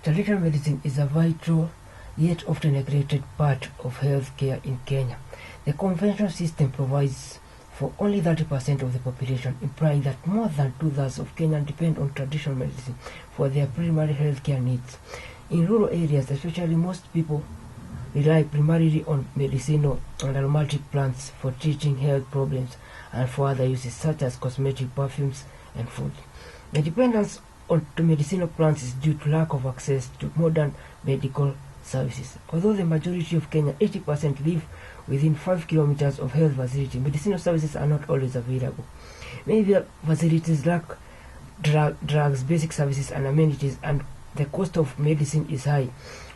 Traditional medicine is a vital yet often neglected part of healthcare in Kenya. The conventional system provides for only 30% of the population, implying that more than two-thirds of Kenyans depend on traditional medicine for their primary healthcare needs. In rural areas especially, most people rely primarily on medicinal and aromatic plants for treating health problems and for other uses such as cosmetic, perfumes, and food. The dependence on medicinal plants is due to lack of access to modern medical services. Although the majority of Kenya, 80%, live within 5 kilometers of health facility, medicinal services are not always available. Many facilities lack drugs, basic services, and amenities, and the cost of medicine is high.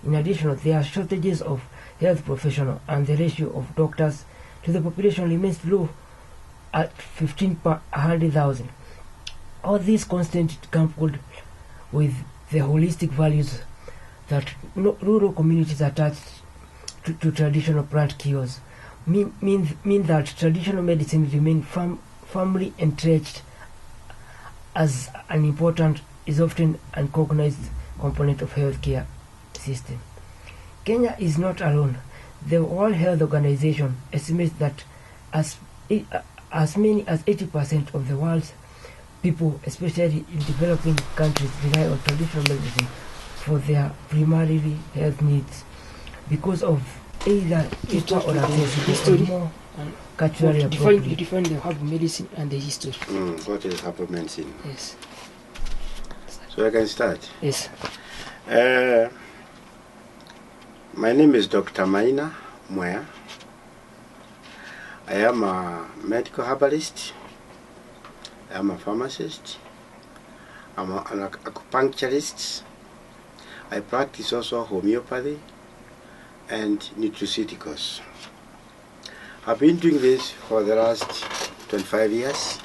In addition, there are shortages of health professionals, and the ratio of doctors to the population remains low at 15 per 100,000. All these constantly coupled with the holistic values that rural communities attach to traditional plant cures mean that traditional medicine remains firmly entrenched as an important, is often unrecognized component of healthcare system. Kenya is not alone. The World Health Organization estimates that as many as 80% of the world's people, especially in developing countries, rely on traditional medicine for their primary health needs because of either cheaper or accessible or more culturally appropriate. You define the herbal medicine and the history. What is herbal medicine? Yes. So I can start? Yes. My name is Dr. Maina Mwea. I am a medical herbalist. I am a pharmacist. I'm an acupuncturist. I practice also homeopathy and nutraceuticals. I've been doing this for the last 25 years.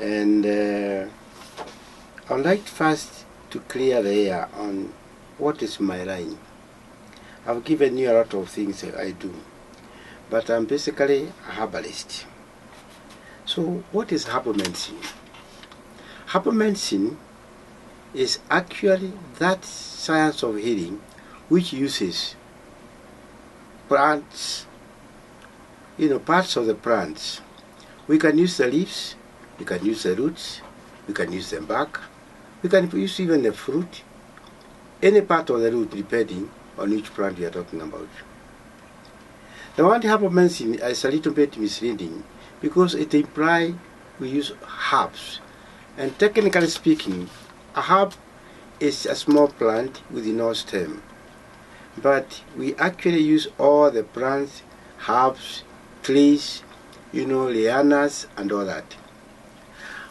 And I'd like first to clear the air on what is my line. I've given you a lot of things that I do, but I'm basically a herbalist. So what is herbal medicine? Herbal medicine is actually that science of healing which uses plants, parts of the plants. We can use the leaves, we can use the roots, we can use the bark, we can use even the fruit, any part of the root depending on which plant we are talking about. The word herbal medicine is a little bit misleading because it implies we use herbs. And technically speaking, a herb is a small plant with no stem. But we actually use all the plants, herbs, trees, lianas and all that.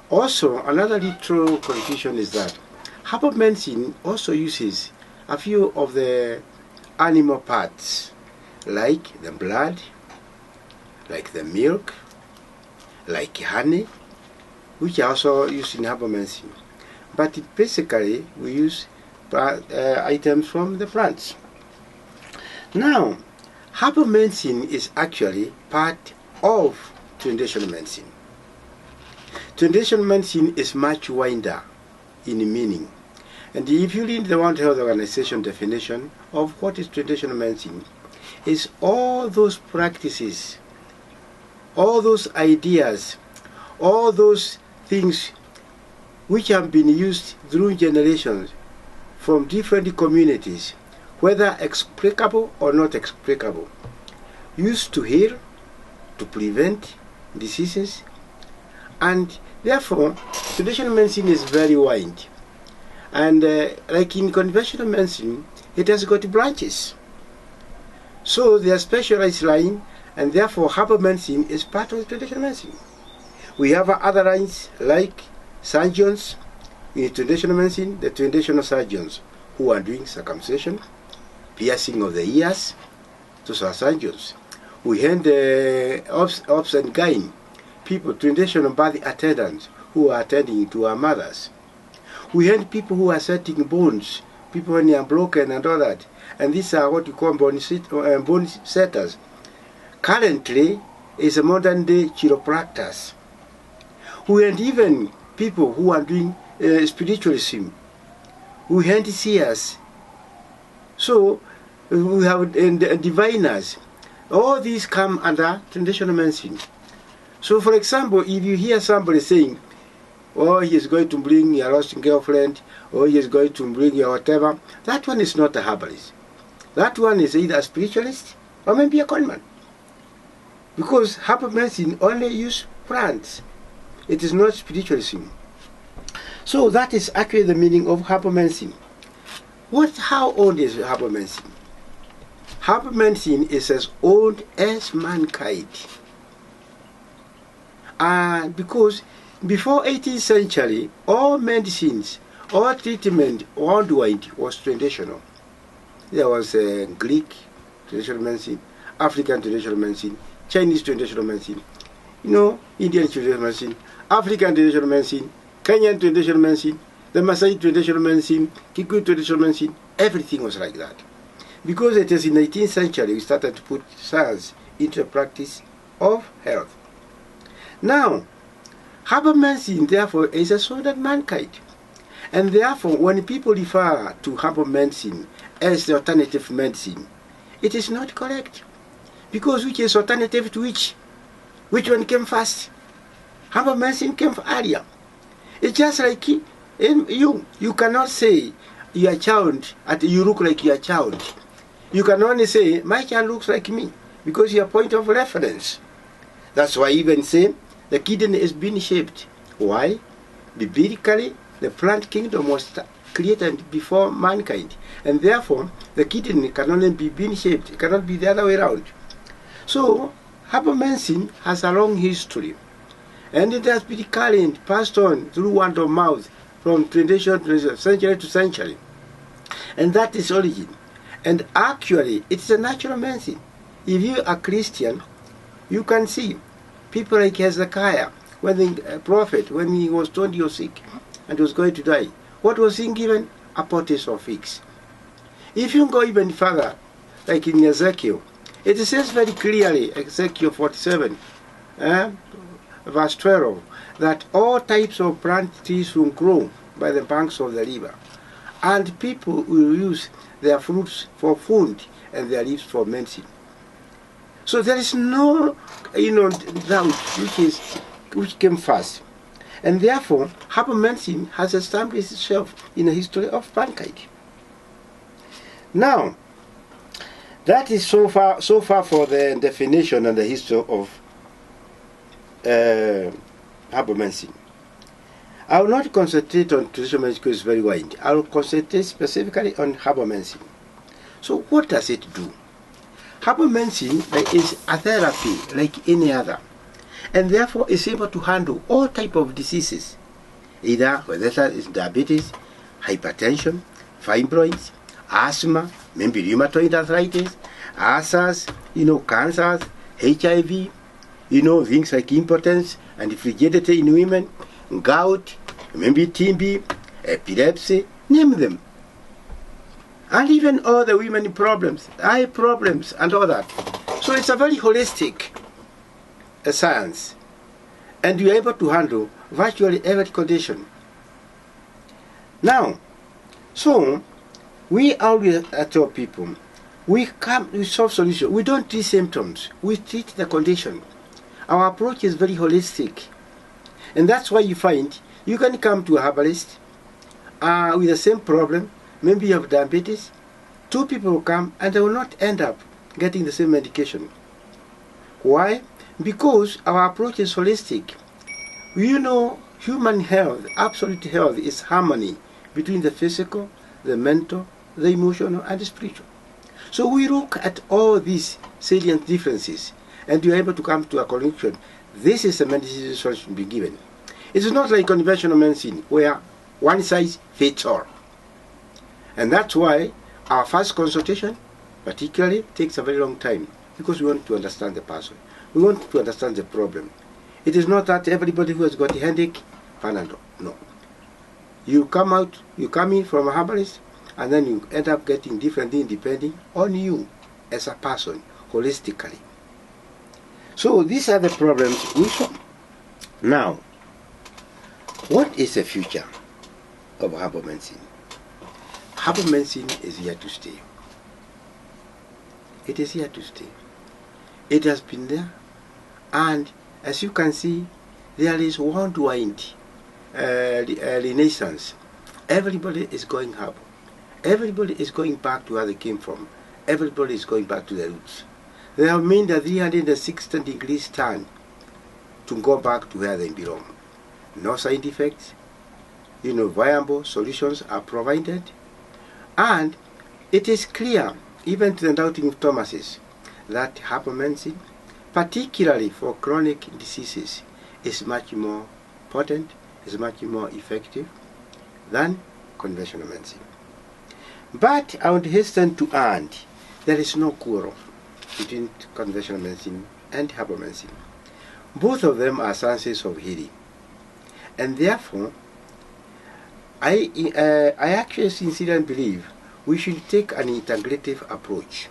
Also, another little confusion is that herbal medicine also uses a few of the animal parts, like the blood, like the milk, like honey, which are also used in herbal medicine. But basically, we use items from the plants. Now, herbal medicine is actually part of traditional medicine. Traditional medicine is much wider in meaning. And if you read the World Health Organization definition of what is traditional medicine, is all those practices, all those ideas, all those things which have been used through generations from different communities, whether explicable or not explicable, used to heal, to prevent diseases, and therefore traditional medicine is very wide. And like in conventional medicine, it has got branches. So they are specialized line, and therefore herbal medicine is part of traditional medicine. We have other lines like surgeons in traditional medicine, the traditional surgeons who are doing circumcision, piercing of the ears, those are surgeons. We have the obs and gyne, people, traditional birth attendants who are attending to our mothers. We have people who are setting bones, people when they are broken and all that. And these are what we call bone setters. Currently, is a modern day chiropractors. We have even people who are doing spiritualism, we hand seers. So we have diviners. All these come under traditional medicine. So for example, if you hear somebody saying, oh, he is going to bring your lost girlfriend, or he is going to bring your whatever, that one is not a herbalist. That one is either a spiritualist or maybe a conman. Because herbal medicine only use plants. It is not spiritualism. So that is actually the meaning of herbal medicine. How old is herbal medicine? Herbal medicine is as old as mankind. And because before 18th century, all medicines, all treatment worldwide was traditional. There was Greek traditional medicine, African traditional medicine, Chinese traditional medicine, Indian traditional medicine, African traditional medicine, Kenyan traditional medicine, the Maasai traditional medicine, Kikuyu traditional medicine, everything was like that. Because it is in the 18th century we started to put science into the practice of health. Now, herbal medicine, therefore, is as old as mankind. And therefore, when people refer to herbal medicine as the alternative medicine, it is not correct. Because which is alternative to which? Which one came first? Herbal medicine came earlier. It's just like you cannot say your child, you look like your child. You can only say, my child looks like me, because your point of reference. That's why I even say the kidney is being shaped. Why? Biblically, the plant kingdom was created before mankind, and therefore the kidney can only be being shaped. It cannot be the other way around. So herbal medicine has a long history, and it has been carried, passed on through word of mouth from tradition to century to century, and that is origin. And actually, it's a natural medicine. If you are Christian, you can see people like Hezekiah, when the prophet, when he was told he was sick and was going to die, what was he given? A potash of figs. If you go even further, like in Ezekiel, it says very clearly, Ezekiel 47, verse 12, that all types of plant trees will grow by the banks of the river, and people will use their fruits for food and their leaves for medicine. So there is no, doubt which came first. And therefore, herbal medicine has established itself in the history of mankind. Now, that is so far for the definition and the history of herbal medicine. I will not concentrate on traditional medicine because it's very wide. I will concentrate specifically on herbal medicine. So what does it do? Herbal medicine is a therapy like any other, and therefore is able to handle all type of diseases, either whether that is diabetes, hypertension, fibroids, asthma, maybe rheumatoid arthritis, ulcers, cancers, HIV, things like impotence and frigidity in women, gout, maybe TB, epilepsy, name them. And even all the women problems, eye problems and all that. So it's a very holistic science. And you're able to handle virtually every condition. Now, so we always tell people, we solve solutions. We don't treat symptoms, we treat the condition. Our approach is very holistic. And that's why you find you can come to a herbalist with the same problem. Maybe you have diabetes. Two people will come and they will not end up getting the same medication. Why? Because our approach is holistic. Human health, absolute health, is harmony between the physical, the mental, the emotional, and the spiritual. So we look at all these salient differences and you're able to come to a conclusion. This is the medicine solution to be given. It is not like conventional medicine where one size fits all. And that's why our first consultation particularly takes a very long time, because we want to understand the person. We want to understand the problem. It is not that everybody who has got a headache, Panadol. No. You come in from a herbalist, and then you end up getting different things depending on you as a person, holistically. So these are the problems we solve. Now, what is the future of herbal medicine? herbal medicine is here to stay. It is here to stay. It has been there, and as you can see, there is worldwide renaissance. Everybody is going herbal. Everybody is going back to where they came from. Everybody is going back to the roots. They have made the 360 degrees turn to go back to where they belong. No side effects, viable solutions are provided, and it is clear, even to the doubting Thomases, that herbal medicine, particularly for chronic diseases, is much more potent, is much more effective than conventional medicine. But I would hasten to add, there is no quarrel between conventional medicine and herbal medicine. Both of them are sciences of healing, and therefore, I actually sincerely believe we should take an integrative approach,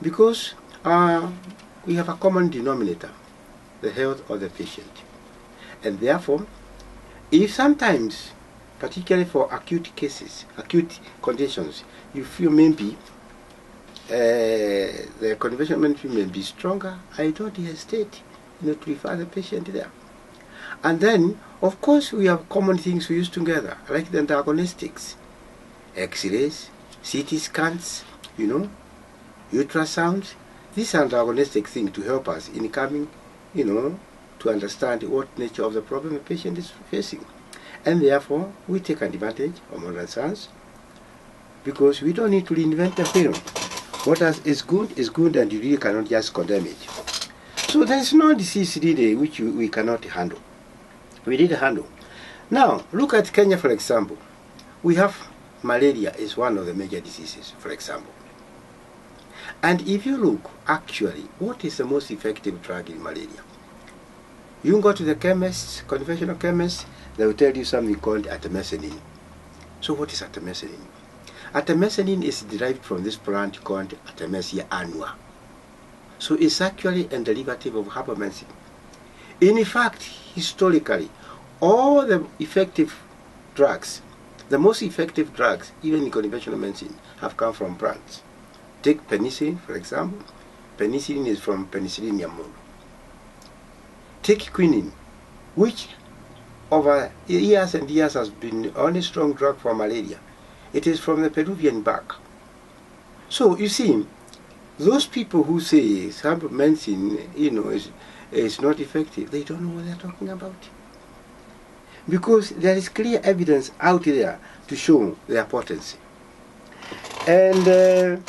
because we have a common denominator, the health of the patient. And therefore, if sometimes, particularly for acute cases, acute conditions, you feel maybe the conventional medicine may be stronger, I don't hesitate to refer the patient there. And then, of course, we have common things we use together, like the diagnostics, X-rays, CT scans, ultrasounds. These are diagnostic things to help us in coming, to understand what nature of the problem the patient is facing. And therefore, we take advantage of modern science, because we don't need to reinvent the wheel. What is good, and you really cannot just condemn it. So there is no disease really which we cannot handle. We did handle. Now, look at Kenya, for example. We have malaria is one of the major diseases, for example. And if you look, actually, what is the most effective drug in malaria? You go to the chemists, conventional chemists, they will tell you something called artemisinin. So what is artemisinin? Artemisinin is derived from this plant called Artemisia annua. So it's actually a derivative of herbal medicine. In fact, historically, all the effective drugs, the most effective drugs, even in conventional medicine, have come from plants. Take penicillin, for example. Penicillin is from Penicillium mole. Take quinine, which over years and years has been the only strong drug for malaria. It is from the Peruvian bark. So you see, those people who say herbal medicine, is not effective, they don't know what they're talking about. Because there is clear evidence out there to show their potency. And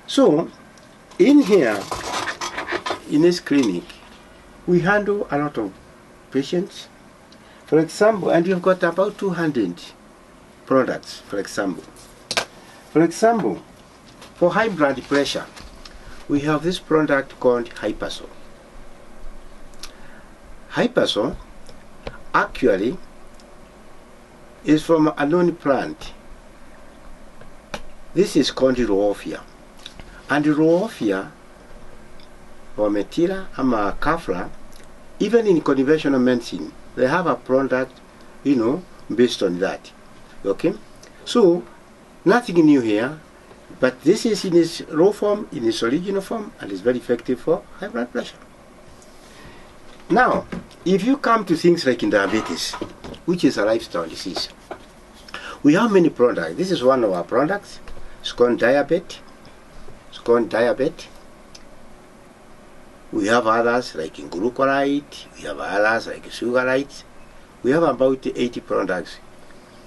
so, in here, in this clinic, we handle a lot of patients. For example, and we've got about 200 products, for example. For example, for high blood pressure, we have this product called Hypersol. Hypersol actually is from a known plant. This is called Roophia. And Roophia, or Methyla, ama Kafla, even in conventional medicine, they have a product, based on that. Okay? So, nothing new here, but this is in its raw form, in its original form, and is very effective for high blood pressure. Now, if you come to things like in diabetes, which is a lifestyle disease, we have many products. This is one of our products. It's called Diabet. We have others like in glucuride. We have others like sugarides. We have about 80 products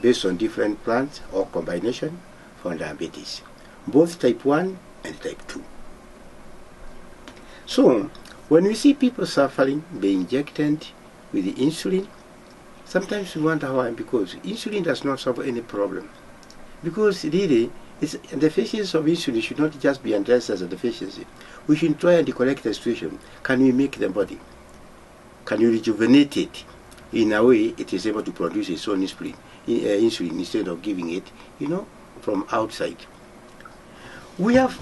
based on different plants or combination for diabetes, both type 1 and type 2. So, when we see people suffering, being injected with the insulin, sometimes we wonder why, because insulin does not solve any problem. Because really, the deficiency of insulin should not just be addressed as a deficiency. We should try and correct the situation. Can we make the body? Can you rejuvenate it in a way it is able to produce its own insulin instead of giving it, from outside? We have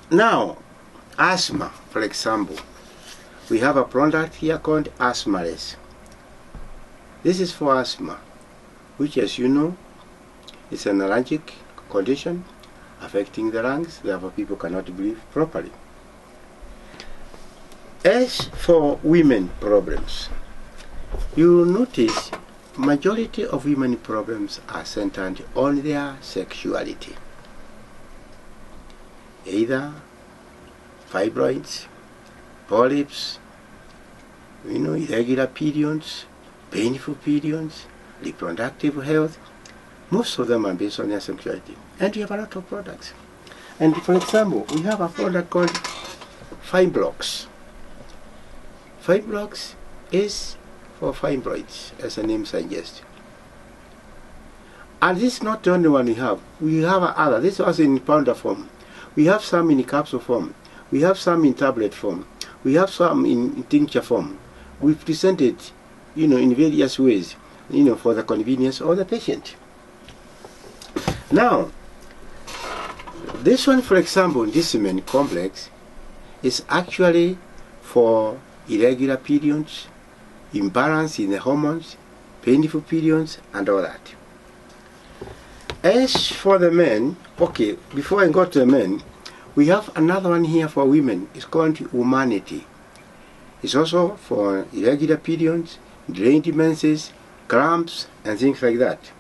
now asthma, for example. We have a product here called Asthmaless. This is for asthma, which, as you know, is an allergic condition affecting the lungs, therefore people cannot breathe properly. As for women problems, you will notice majority of women problems are centered on their sexuality. Either fibroids, polyps, irregular periods, painful periods, reproductive health. Most of them are based on their sexuality. And we have a lot of products. And for example, we have a product called Fibrox. Fibrox is for fibroids, as the name suggests. And this is not the only one we have. We have other. This was in powder form. We have some in capsule form. We have some in tablet form. We have some in tincture form. We present it, in various ways, for the convenience of the patient. Now, this one, for example, this cement complex, is actually for irregular periods, imbalance in the hormones, painful periods, and all that. As for the men, okay, before I go to the men, we have another one here for women. It's called Humanity. It's also for irregular periods, drained menses, cramps, and things like that.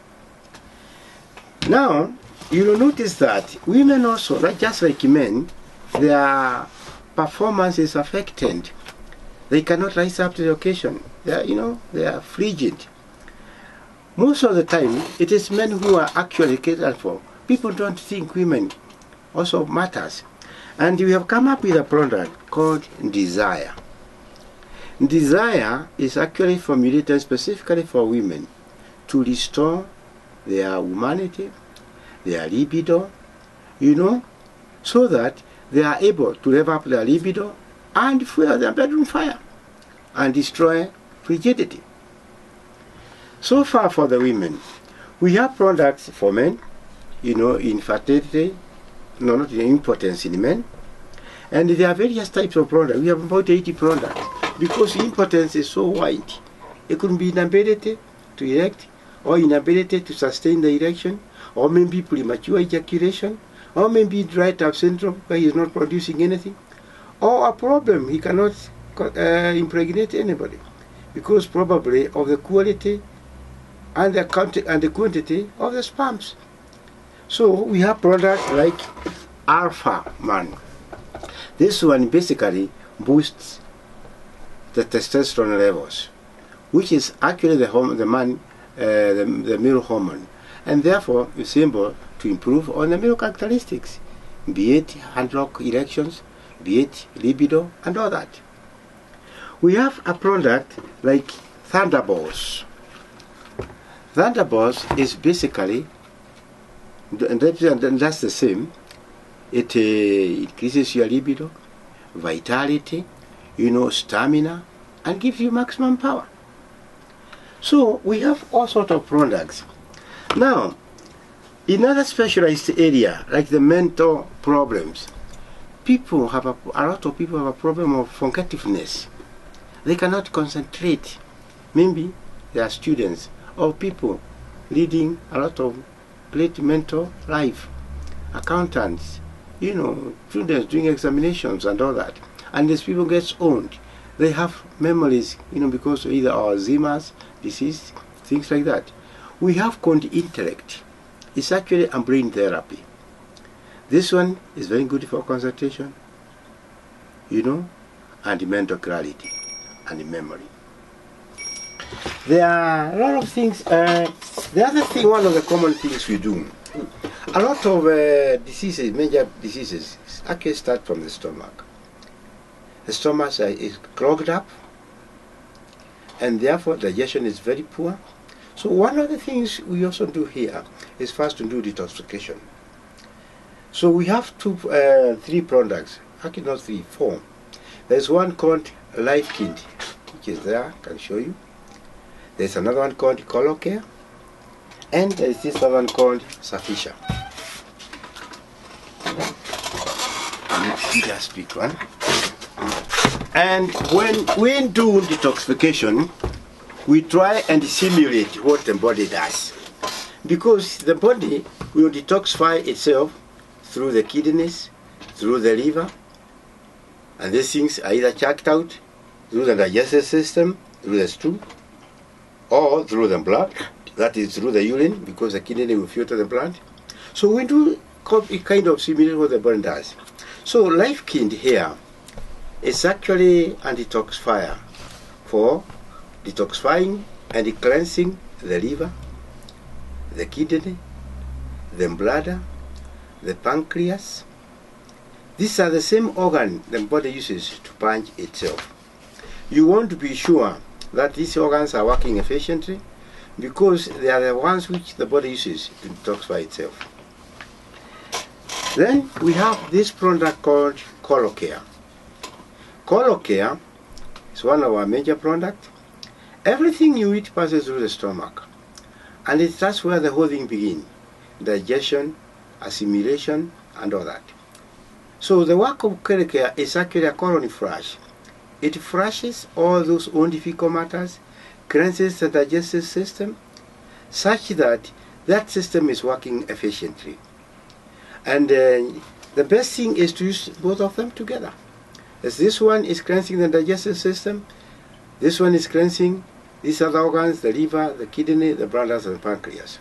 Now, you will notice that women also, just like men, their performance is affected. They cannot rise up to the occasion. They are frigid. Most of the time, it is men who are actually catered for. People don't think women also matters. And we have come up with a product called Desire. Desire is actually formulated specifically for women to restore their humanity, their libido, so that they are able to rev up their libido and fuel their bedroom fire and destroy frigidity. So far for the women, we have products for men, infertility, not impotence in men, and there are various types of products. We have about 80 products because impotence is so wide. It could be inability to erect, or inability to sustain the erection, or maybe premature ejaculation, or maybe dry tap syndrome where he is not producing anything, or a problem he cannot impregnate anybody because probably of the quality and the quantity of the sperms. So we have products like Alpha Man. This one basically boosts the testosterone levels, which is actually the male hormone, and therefore is able to improve on the male characteristics, be it hand-lock erections, be it libido, and all that. We have a product like Thunderbolts. Thunderbolts is basically, and that's the same. It increases your libido, vitality, stamina, and gives you maximum power. So we have all sorts of products. Now, in other specialized area, like the mental problems, a lot of people have a problem of forgetfulness. They cannot concentrate. Maybe they are students or people leading a lot of great mental life, accountants, students doing examinations and all that. And as people get old, they have memories, because of either Alzheimer's disease, things like that. We have called intellect. It's actually a brain therapy. This one is very good for concentration, and mental clarity and memory. There are a lot of things. The other thing, one of the common things we do, a lot of major diseases, actually start from the stomach. The stomach is clogged up, and threfore digestion is very poor. So one of the things we also do here is first to do detoxification. So we have three products, actually not three, four. There's one called Life Kid, which is there, I can show you. There's another one called Color Care, and there's this other one called Safisha. Just pick one. And when we do detoxification, we try and simulate what the body does. Because the body will detoxify itself through the kidneys, through the liver, and these things are either checked out through the digestive system, through the stool, or through the blood, that is through the urine, because the kidney will filter the blood. So we do kind of simulate what the body does. So Life Kind here is actually an detoxifier for detoxifying and cleansing the liver, the kidney, the bladder, the pancreas. These are the same organ the body uses to purge itself. You want to be sure that these organs are working efficiently because they are the ones which the body uses to detoxify itself. Then we have this product called Colocare. Colocare is one of our major products. Everything you eat passes through the stomach, and that's where the whole thing begins: digestion, assimilation, and all that. So the work of Colocare is actually a colony flush. It flushes all those undefecal matters, cleanses the digestive system, such that that system is working efficiently. And the best thing is to use both of them together. As this one is cleansing the digestive system, this one is cleansing these other organs, the liver, the kidney, the bladder, and the pancreas.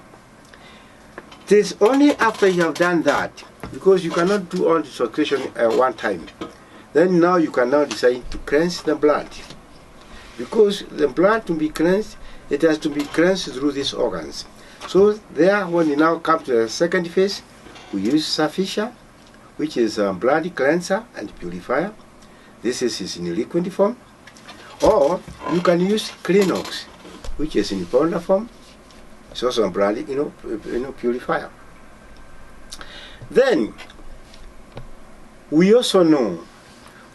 It is only after you have done that, because you cannot do all the detoxification at one time, then now you can now decide to cleanse the blood. Because the blood to be cleansed, it has to be cleansed through these organs. So there, when you now come to the second phase, we use Sufficient, which is a blood cleanser and purifier. This is in liquid form. Or you can use Cleanox, which is in powder form. It's also a blood purifier. Then we also know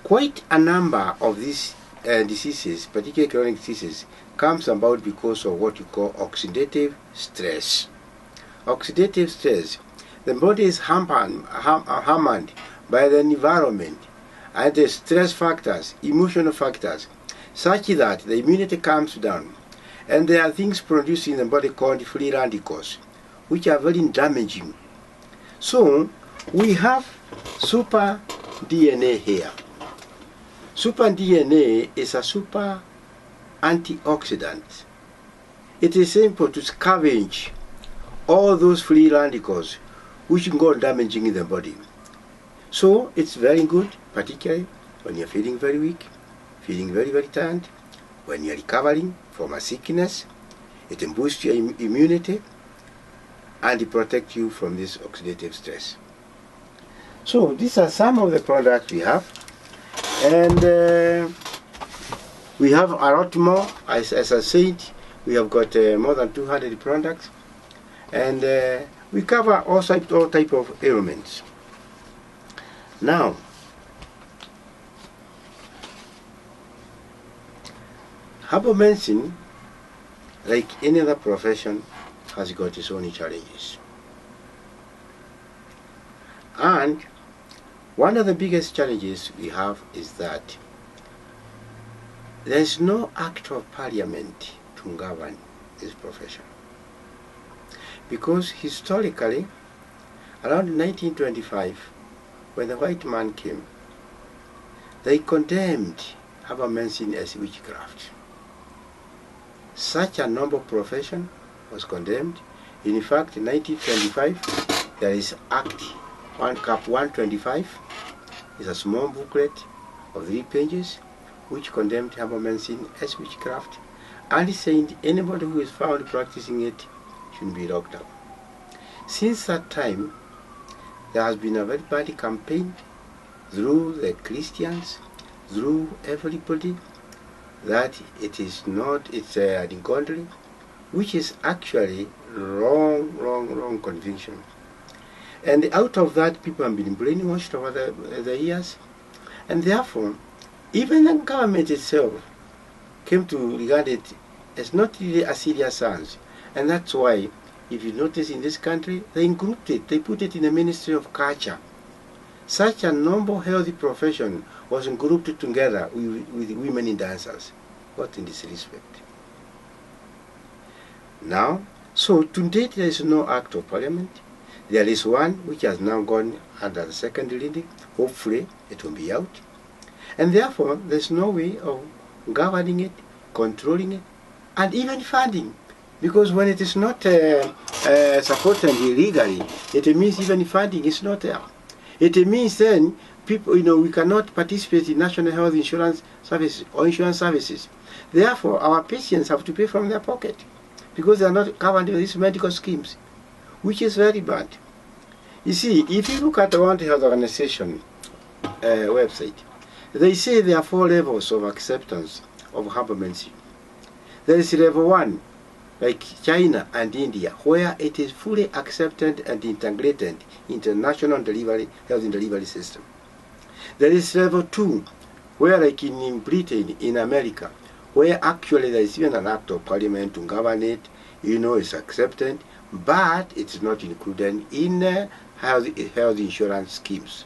quite a number of these diseases, particularly chronic diseases, comes about because of what you call oxidative stress. Oxidative stress. The body is hampered by the environment and the stress factors, emotional factors, such that the immunity comes down. And there are things produced in the body called free radicals, which are very damaging. So we have super DNA here. Super DNA is a super antioxidant. It is simple to scavenge all those free radicals which can go damaging in the body. So it's very good, particularly when you're feeling very weak, feeling very, very tired, when you're recovering from a sickness. It boosts your immunity and it protects you from this oxidative stress. So these are some of the products we have, and we have a lot more. As I said, we have got more than 200 products, and we cover all type of ailments. Now, herbal medicine, like any other profession, has got its own challenges. And one of the biggest challenges we have is that there is no act of parliament to govern this profession. Because historically, around 1925, when the white man came, they condemned herbal medicine as witchcraft. Such a noble profession was condemned. In fact, in 1925, there is Act 1 Cap 125. It's a small booklet of 3 pages which condemned herbal medicine as witchcraft, and said anybody who is found practicing it should be locked up. Since that time, there has been a very bad campaign through the Christians, through everybody, that it is not, it's ungodly, which is actually wrong conviction. And out of that, people have been brainwashed over the years, and therefore, even the government itself came to regard it as not really a serious science. And that's why, if you notice in this country, they grouped it, they put it in the Ministry of Culture. Such a noble, healthy profession was grouped together with women in dancers. What in this respect? Now, so to date there is no act of parliament. There is one which has now gone under the second reading. Hopefully it will be out. And therefore, there's no way of governing it, controlling it, and even funding. Because when it is not supported illegally, it means even funding is not there. It means then people, we cannot participate in national health insurance services or insurance services. Therefore, our patients have to pay from their pocket because they are not covered in these medical schemes, which is very bad. You see, if you look at the World Health Organization website, they say there are 4 levels of acceptance of herbal medicine. There is level 1, like China and India, where it is fully accepted and integrated into the national health delivery system. There is level 2, where like in Britain, in America, where actually there is even an act of parliament to govern it, it's accepted, but it's not included in health insurance schemes.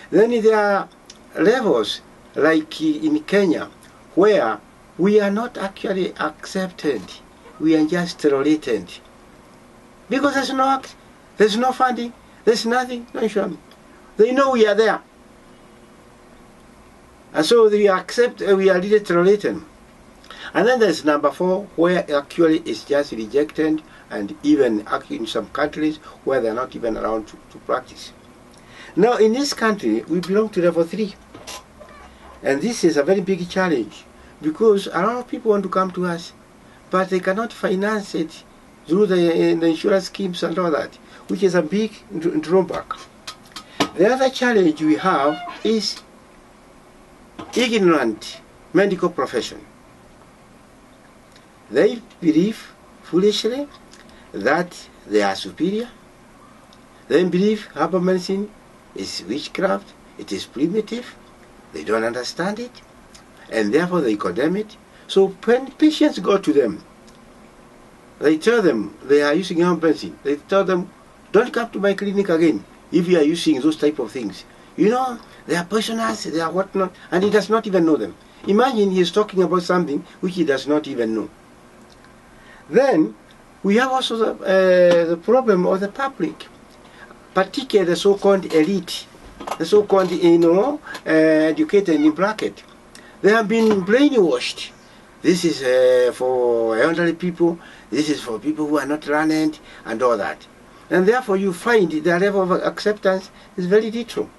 Then there are levels like in Kenya, where we are not actually accepted, we are just tolerated. Because there's no act, there's no funding, there's nothing, no insurance. They know we are there. And so we accept, we are really tolerated. And then there's number 4, where actually it's just rejected, and even in some countries where they're not even allowed to practice. Now in this country, we belong to level 3. And this is a very big challenge, because a lot of people want to come to us, but they cannot finance it through the insurance schemes and all that, which is a big drawback. The other challenge we have is ignorant medical profession. They believe foolishly that they are superior. They believe herbal medicine is witchcraft, it is primitive, they don't understand it, and therefore they condemn it. So when patients go to them, they tell them they are using herbal medicine. They tell them, don't come to my clinic again if you are using those type of things. They are poisonous, they are whatnot, and he does not even know them. Imagine he is talking about something which he does not even know. Then we have also the problem of the public, particularly the so-called elite, the so-called educated in bracket. They have been brainwashed. This is for elderly people, this is for people who are not learned, and all that. And therefore you find the level of acceptance is very little.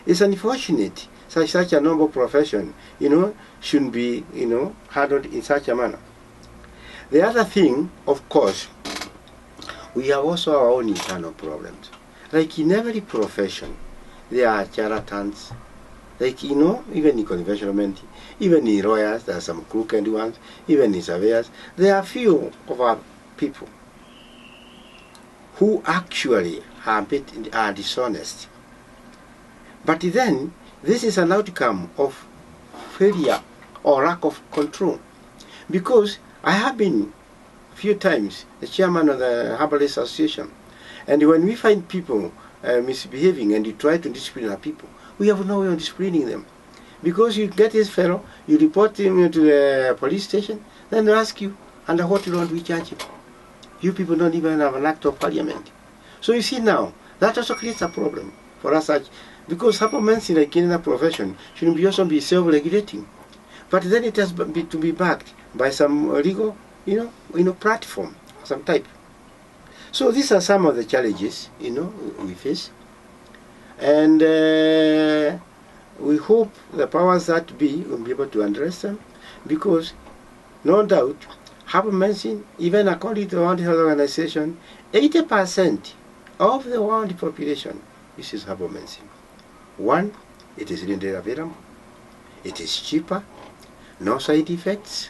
It's unfortunate such a noble profession, shouldn't be, handled in such a manner. The other thing, of course, we have also our own internal problems. Like in every profession, there are charlatans. Like, even in conventional medicine, even in lawyers, there are some crooked ones, even in surveyors, there are few of our people who actually are dishonest. But then, this is an outcome of failure or lack of control. Because I have been a few times the chairman of the Herbalist Association, and when we find people misbehaving and you try to discipline our people, we have no way of disciplining them. Because you get this fellow, you report him to the police station, then they ask you, under what law do we charge him? You people don't even have an act of parliament. So you see now, that also creates a problem for us, because herbal medicine, like in a profession, should also be self-regulating. But then it has to be backed by some legal, platform, some type. So these are some of the challenges, we face. And we hope the powers that be will be able to address them, because no doubt, herbal medicine, even according to the World Health Organization, 80% of the world population uses herbal medicine. One, it is readily available, it is cheaper, no side effects,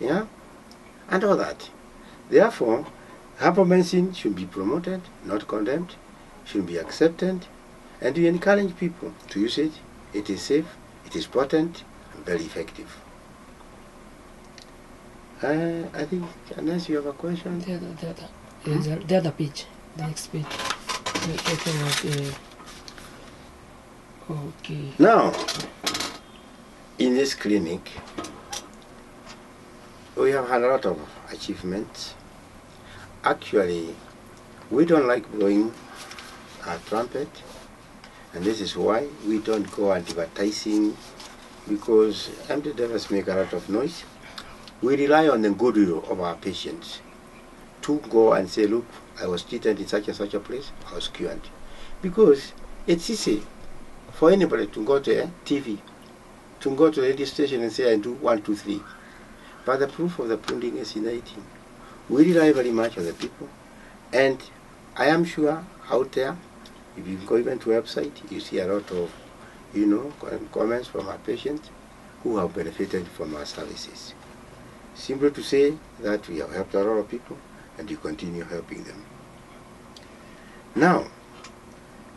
and all that. Therefore, herbal medicine should be promoted, not condemned, should be accepted, and we encourage people to use it. It is safe, it is potent, and very effective. I think, unless you have a question. The other page, the next page. Okay. Now, in this clinic, we have had a lot of achievements. Actually, We don't like blowing our trumpet, and this is why we don't go advertising, because empty devils make a lot of noise. We rely on the goodwill of our patients to go and say, look, I was treated in such and such a place, I was cured. Because it's easy for anybody to go to a TV, to go to a radio station and say, I do 1, 2, 3. But the proof of the pudding is in the eating. We rely very much on the people. And I am sure out there, if you go even to a website, you see a lot of, comments from our patients who have benefited from our services. Simply to say that we have helped a lot of people and we continue helping them. Now,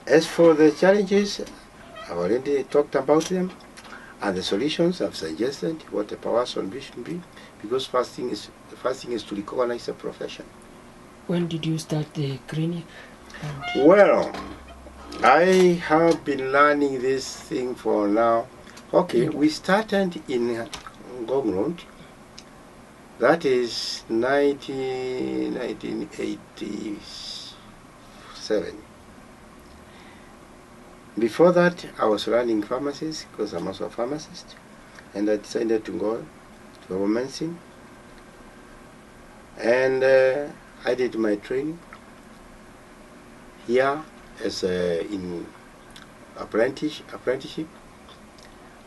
as for the challenges, I've already talked about them, and the solutions I've suggested what the power solution be, because the first thing is to recognize the profession. When did you start the clinic? Well, I have been learning this thing for now. Okay, we started in Ngong Road. That is 1987. Before that, I was running pharmacies because I'm also a pharmacist, and I decided to go to medicine. And I did my training here as in apprenticeship.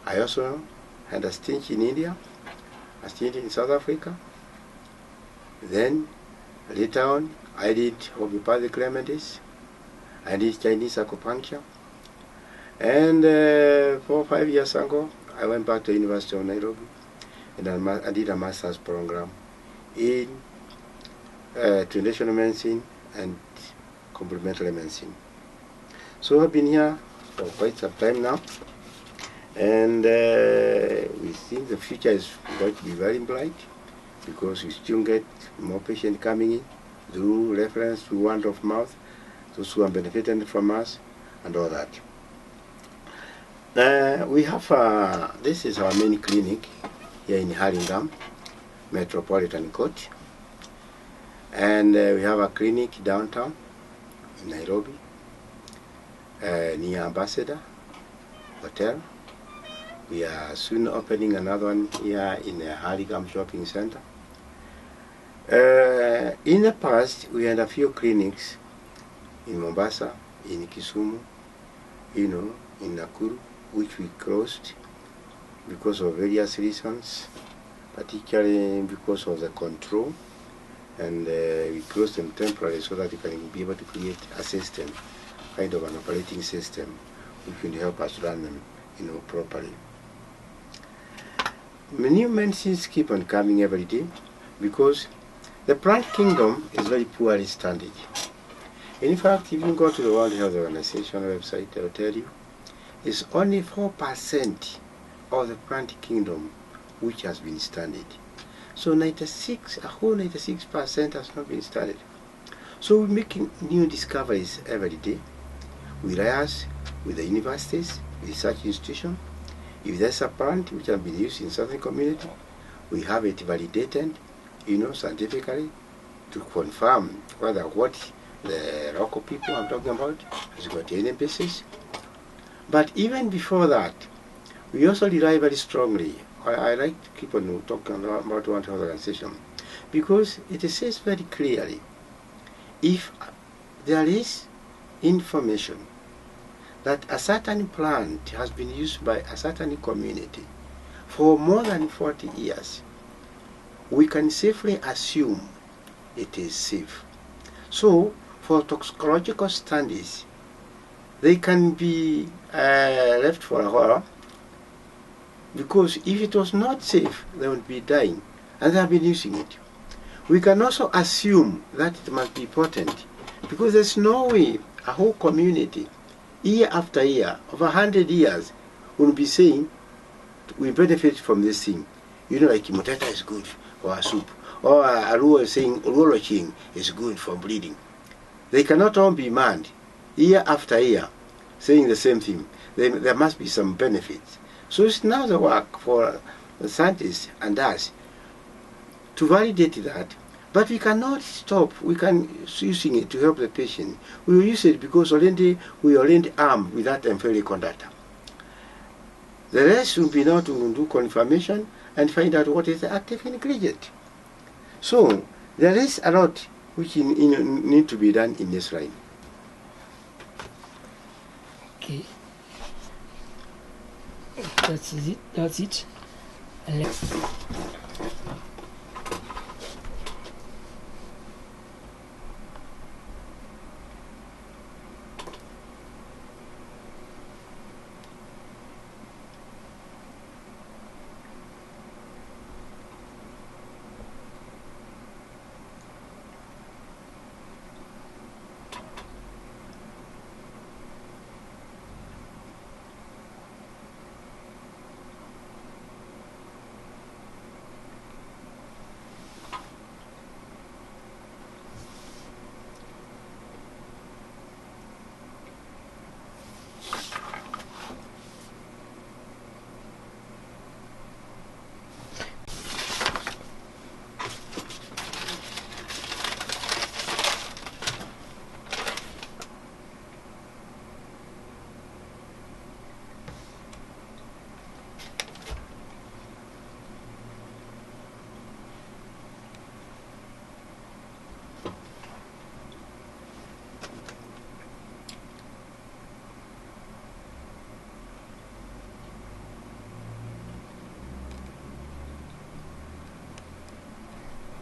I also had a stint in India, a stint in South Africa. Then later on, I did homeopathic remedies. I did Chinese acupuncture. And 4 or 5 years ago, I went back to the University of Nairobi, and I did a master's program in traditional medicine and complementary medicine. So I've been here for quite some time now, and we think the future is going to be very bright, because we still get more patients coming in through reference, through word of mouth, those who are benefiting from us, and all that. We have, this is our main clinic here in Haringam, Metropolitan Court. And we have a clinic downtown in Nairobi, near Ambassador Hotel. We are soon opening another one here in the Haringam Shopping Center. In the past, we had a few clinics in Mombasa, in Kisumu, in Nakuru, which we closed because of various reasons, particularly because of the control, and we closed them temporarily so that we can be able to create a system, kind of an operating system, which will help us run them, properly. New medicines keep on coming every day, because the plant kingdom is very poorly studied. In fact, if you go to the World Health Organization website, they will tell you it's only 4% of the plant kingdom which has been studied. So a whole 96% has not been studied. So we're making new discoveries every day. We liaise with the universities, research institutions. If there's a plant which has been used in certain community, we have it validated, scientifically, to confirm whether what the local people I'm talking about has got any basis. But even before that, we also rely very strongly. I like to keep on talking about World Health Organization, because it says very clearly, if there is information that a certain plant has been used by a certain community for more than 40 years, we can safely assume it is safe. So, for toxicological studies, they can be left for a while, because if it was not safe, they would be dying, and they have been using it. We can also assume that it must be potent, because there's no way a whole community, year after year, over 100 years, will be saying, we benefit from this thing. Like mutata is good for a soup, or a Luo is saying uloloching is good for bleeding. They cannot all be mad, year after year, saying the same thing. There must be some benefits. So it's now the work for the scientists and us to validate that But we cannot stop. We can using it to help the patient. We will use it because already we already armed with that amphetamine conductor. The rest will be now to do confirmation and find out what is the active ingredient. So there is a lot which need to be done in this line. Okay. That's it. That's it. And let's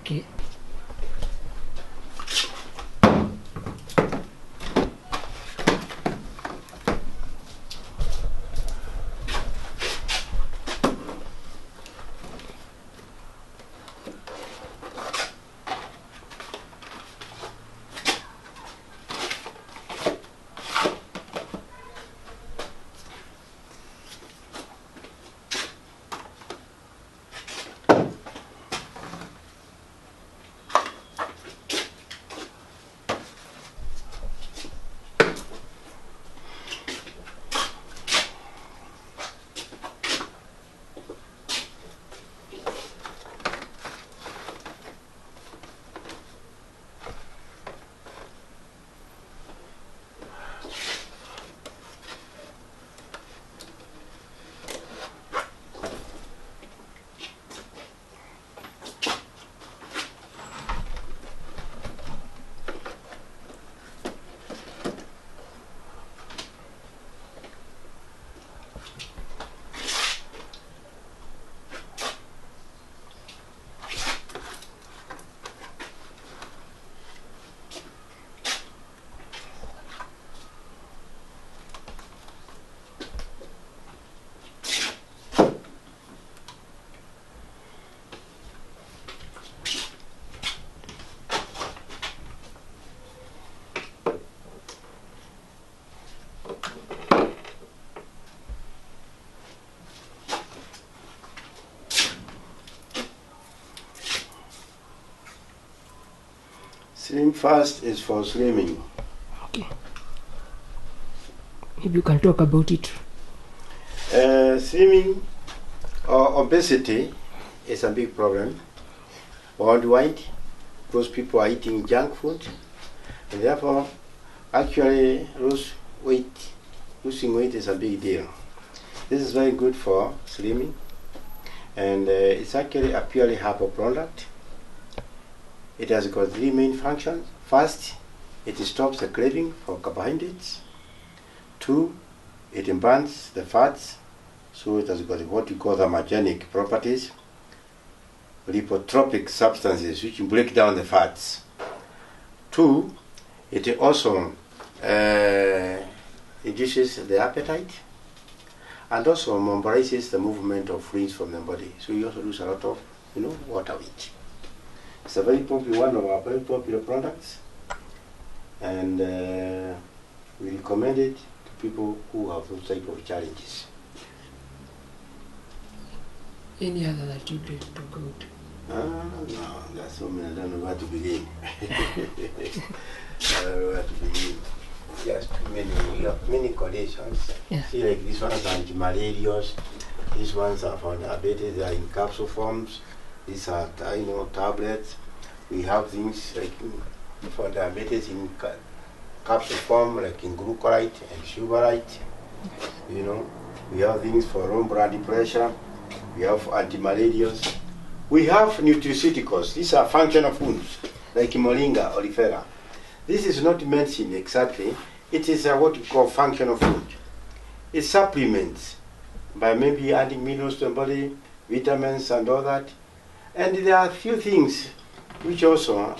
okay. Slim fast is for slimming. Okay. Maybe you can talk about it. Slimming or obesity is a big problem worldwide because people are eating junk food, and therefore actually losing weight is a big deal. This is very good for slimming, and it's actually a purely herbal product. It has got three main functions. First, it stops the craving for carbohydrates. Two, it burns the fats, so it has got what we call the thermogenic properties, lipotropic substances which break down the fats. Two, it also reduces the appetite and also mobilizes the movement of fluids from the body. So you also lose a lot of water weight. It's a very popular one of our very popular products, and we recommend it to people who have those type of challenges. Any other that you'd like to talk about? No, there's so many. I don't know where to begin. I don't know where to begin. Yes, many conditions. Yeah. See, like these ones are anti-malarials. These ones are for diabetes. They are in capsule forms. These are tablets. We have things like for diabetes in capsule form, like in glucarate and sugarite. You know, we have things for low blood pressure. We have anti-malarials. We have nutraceuticals. These are functional foods, like moringa oleifera. This is not medicine exactly. It is what we call functional food. It supplements by maybe adding minerals to the body, vitamins and all that. And there are a few things which also,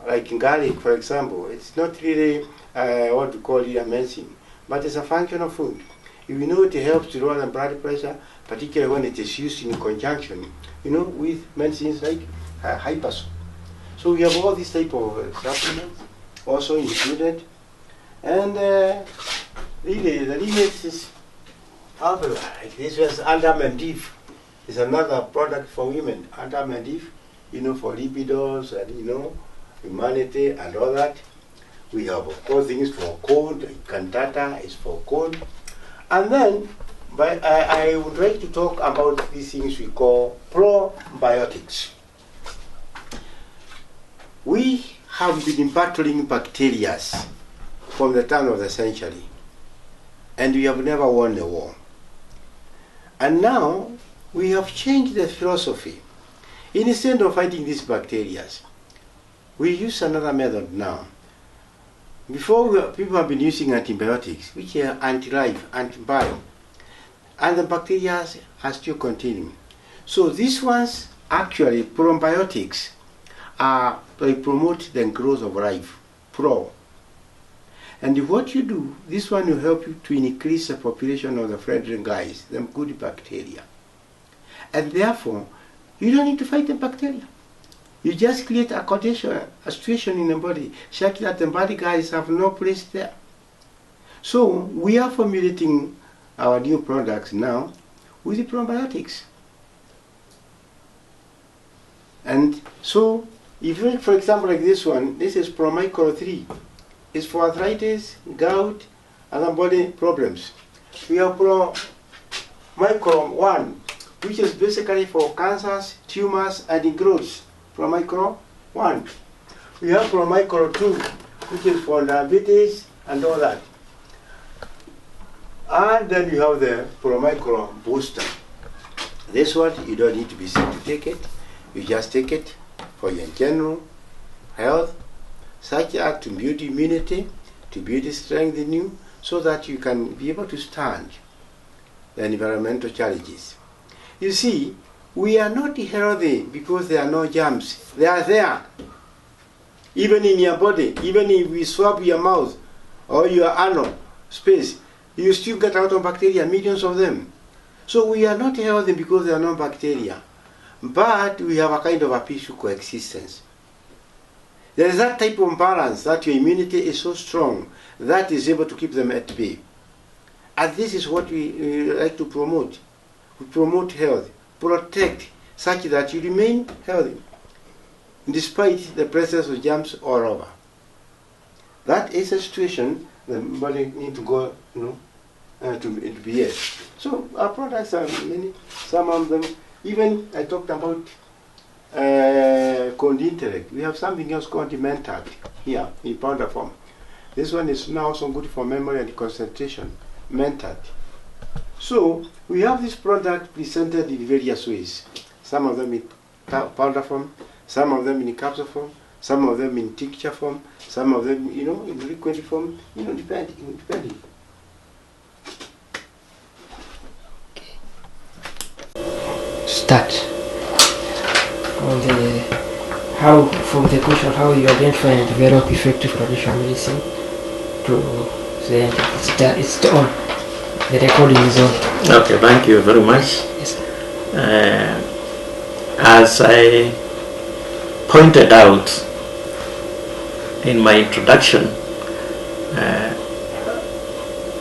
like garlic, for example, it's not really what we call it a medicine, but it's a functional food. If you know it helps to lower the blood pressure, particularly when it is used in conjunction, you know, with medicines like hyperson. So we have all these type of supplements also included, and really the limits is like this was under Mendiv. Is another product for women, under Mendiv, you know, for libidos and you know, humanity and all that. We have of course things for cold, cantata is for cold. And then I would like to talk about these things we call probiotics. We have been battling bacteria from the turn of the century, and we have never won a war. And now we have changed the philosophy. Instead of fighting these bacteria, we use another method now. Before, people have been using antibiotics, which are anti-life, anti-bio, and the bacteria are still continuing. So these ones, actually, probiotics, they promote the growth of life, pro. And what you do, this one will help you to increase the population of the friendly guys, the good bacteria. And therefore, you don't need to fight the bacteria. You just create a condition, a situation in the body, such that the body guys have no place there. So we are formulating our new products now with the probiotics. And so, if you, for example, like this one, this is Promicro 3. It's for arthritis, gout, other body problems. We have Promicro 1, which is basically for cancers, tumors, and growths. Promicro 1. We have Promicro 2, which is for diabetes and all that. And then you have the Promicro booster. This one, you don't need to be sick to take it. You just take it for your general health, such as to build immunity, to build strength in you, so that you can be able to stand the environmental challenges. You see, we are not healthy because there are no germs. They are there. Even in your body, even if we swab your mouth or your anal space, you still get out of bacteria, millions of them. So we are not healthy because there are no bacteria. But we have a kind of a peaceful coexistence. There is that type of balance that your immunity is so strong that is able to keep them at bay. And this is what we like to promote. We promote health, protect, such that you remain healthy, despite the presence of germs all over. That is a situation the body needs to go, you know, to be at. So our products are many, some of them. Even I talked about called intellect. We have something else called the mentat here in powder form. This one is now also good for memory and concentration. Mentat. So we have this product presented in various ways. Some of them in powder form, some of them in capsule form, some of them in tincture form, some of them, you know, in liquid form, you know, depending. Start on the how, from the question how you identify and develop effective traditional medicine to the end. It's on. The recording is on. Okay, thank you very much. Yes. As I pointed out in my introduction,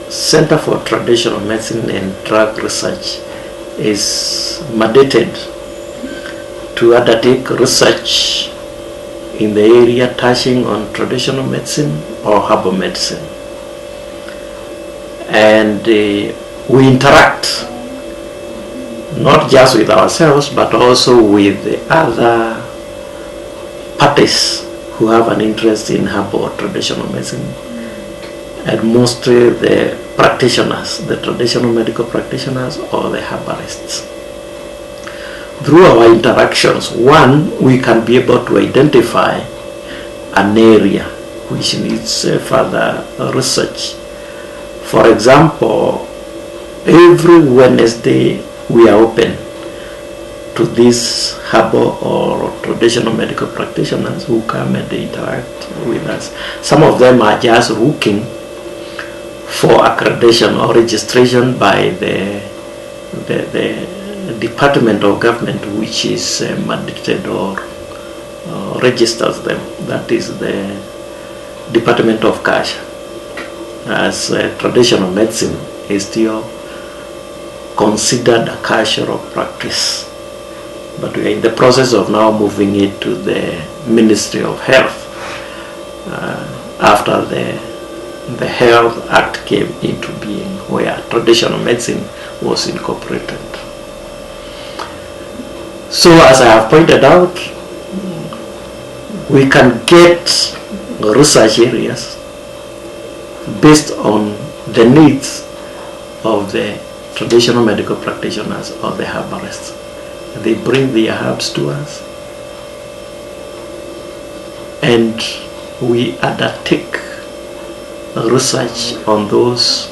Center for Traditional Medicine and Drug Research is mandated to undertake research in the area touching on traditional medicine or herbal medicine. And we interact not just with ourselves but also with the other parties who have an interest in herbal or traditional medicine, and mostly the practitioners, the traditional medical practitioners or the herbalists. Through our interactions, one, we can be able to identify an area which needs further research. For example, every Wednesday we are open to these herbal or traditional medical practitioners who come and interact with us. Some of them are just looking for accreditation or registration by the department of government which is mandated or registers them. That is the Department of Cash, as traditional medicine is still considered a cultural practice. But we are in the process of now moving it to the Ministry of Health after the Health Act came into being, where traditional medicine was incorporated. So as I have pointed out, we can get research areas based on the needs of the traditional medical practitioners or the herbalists. They bring their herbs to us and we undertake research on those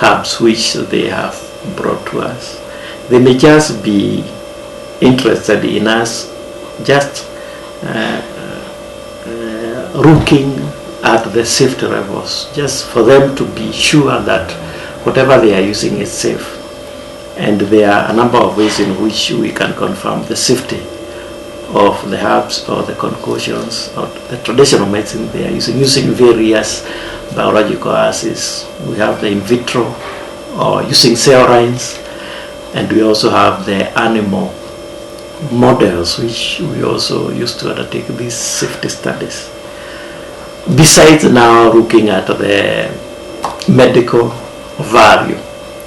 herbs which they have brought to us. They may just be interested in us just looking at the safety levels, just for them to be sure that whatever they are using is safe. And there are a number of ways in which we can confirm the safety of the herbs or the concoctions or the traditional medicine they are using various biological acids. We have the in vitro or using cell lines, and we also have the animal models which we also use to undertake these safety studies. Besides now looking at the medical value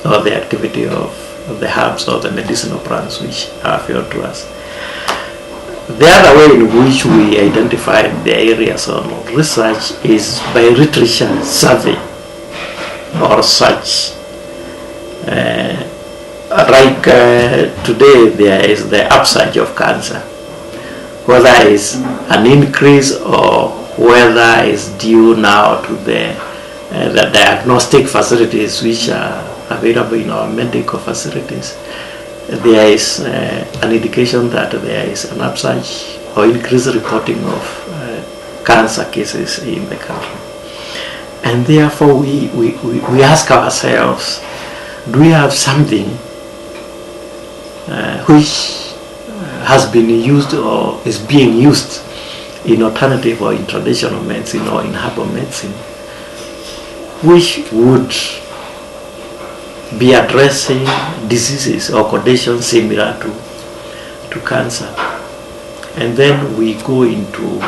or the activity of the herbs or the medicinal plants which are available to us. The other way in which we identify the areas of research is by literature survey or search. Today there is the upsurge of cancer, whether it's an increase or whether it's due now to the diagnostic facilities which are available in our medical facilities. There is an indication that there is an upsurge or increased reporting of cancer cases in the country. And therefore we ask ourselves, do we have something which has been used or is being used in alternative or in traditional medicine or in herbal medicine which would be addressing diseases or conditions similar to cancer? And then we go into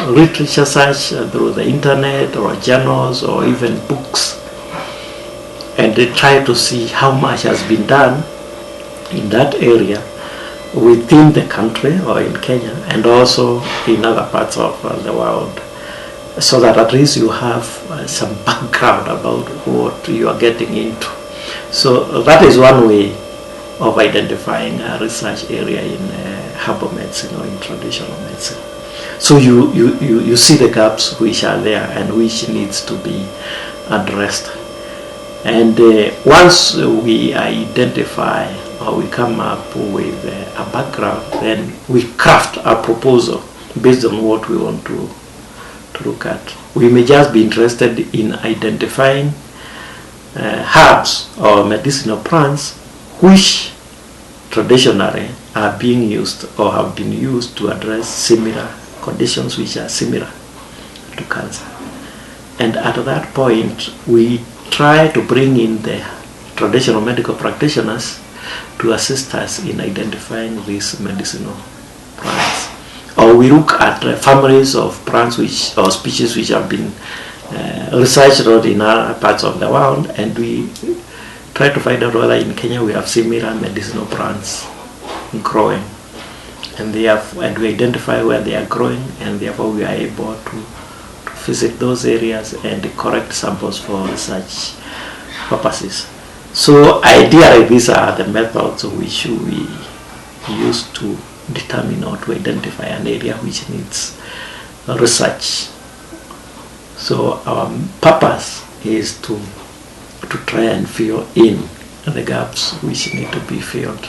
literature search through the internet or journals or even books, and they try to see how much has been done in that area within the country or in Kenya and also in other parts of the world, so that at least you have some background about what you are getting into. So that is one way of identifying a research area in herbal medicine or in traditional medicine. So you see the gaps which are there and which needs to be addressed. And once we identify or we come up with a background, then we craft a proposal based on what we want to look at. We may just be interested in identifying herbs or medicinal plants which traditionally are being used or have been used to address similar conditions which are similar to cancer. And at that point, we try to bring in the traditional medical practitioners to assist us in identifying these medicinal plants. Or we look at families of plants or species which have been researched in other parts of the world, and we try to find out whether in Kenya we have similar medicinal plants growing. and we identify where they are growing, and therefore we are able to visit those areas and correct samples for research purposes. So ideally, these are the methods which we use to determine or to identify an area which needs research. So our purpose is to try and fill in the gaps which need to be filled.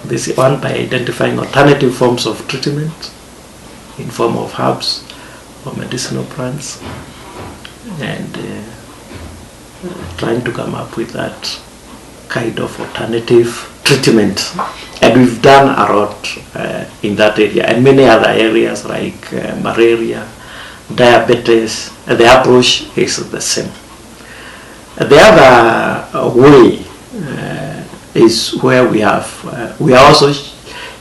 This is one by identifying alternative forms of treatment in form of herbs or medicinal plants, and trying to come up with that kind of alternative treatment. And we've done a lot in that area and many other areas like malaria, diabetes. The approach is the same. The other way is where we are also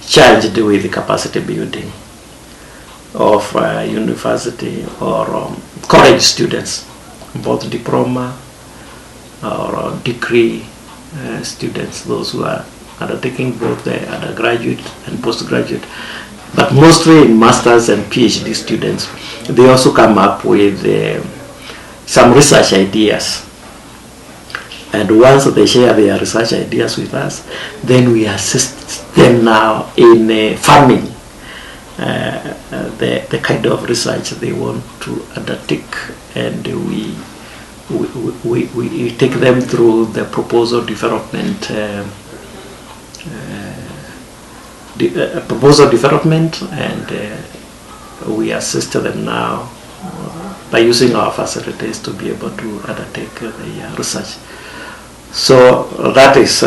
charged with capacity building of university or college students, both diploma or degree students, those who are undertaking both the undergraduate and postgraduate, but mostly in masters and PhD students. They also come up with some research ideas, and once they share their research ideas with us, then we assist them now in farming the kind of research they want to undertake, and we take them through the proposal development and we assist them now by using our facilities to be able to undertake the research. So that is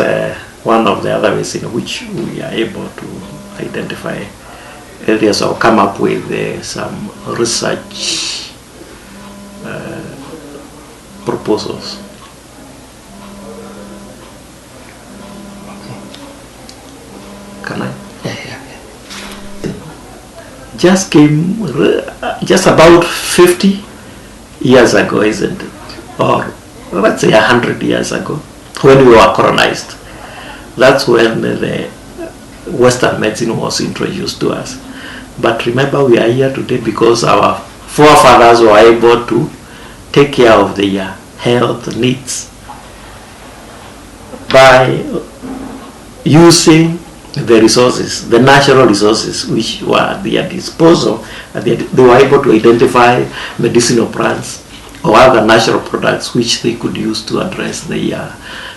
one of the other ways in which we are able to identify areas or come up with some research proposals. Can I? Just came just about 50 years ago, isn't it? Or let's say 100 years ago, when we were colonized. That's when the Western medicine was introduced to us. But remember, we are here today because our forefathers were able to take care of their health needs by using the resources, the natural resources which were at their disposal. They were able to identify medicinal plants or other natural products which they could use to address their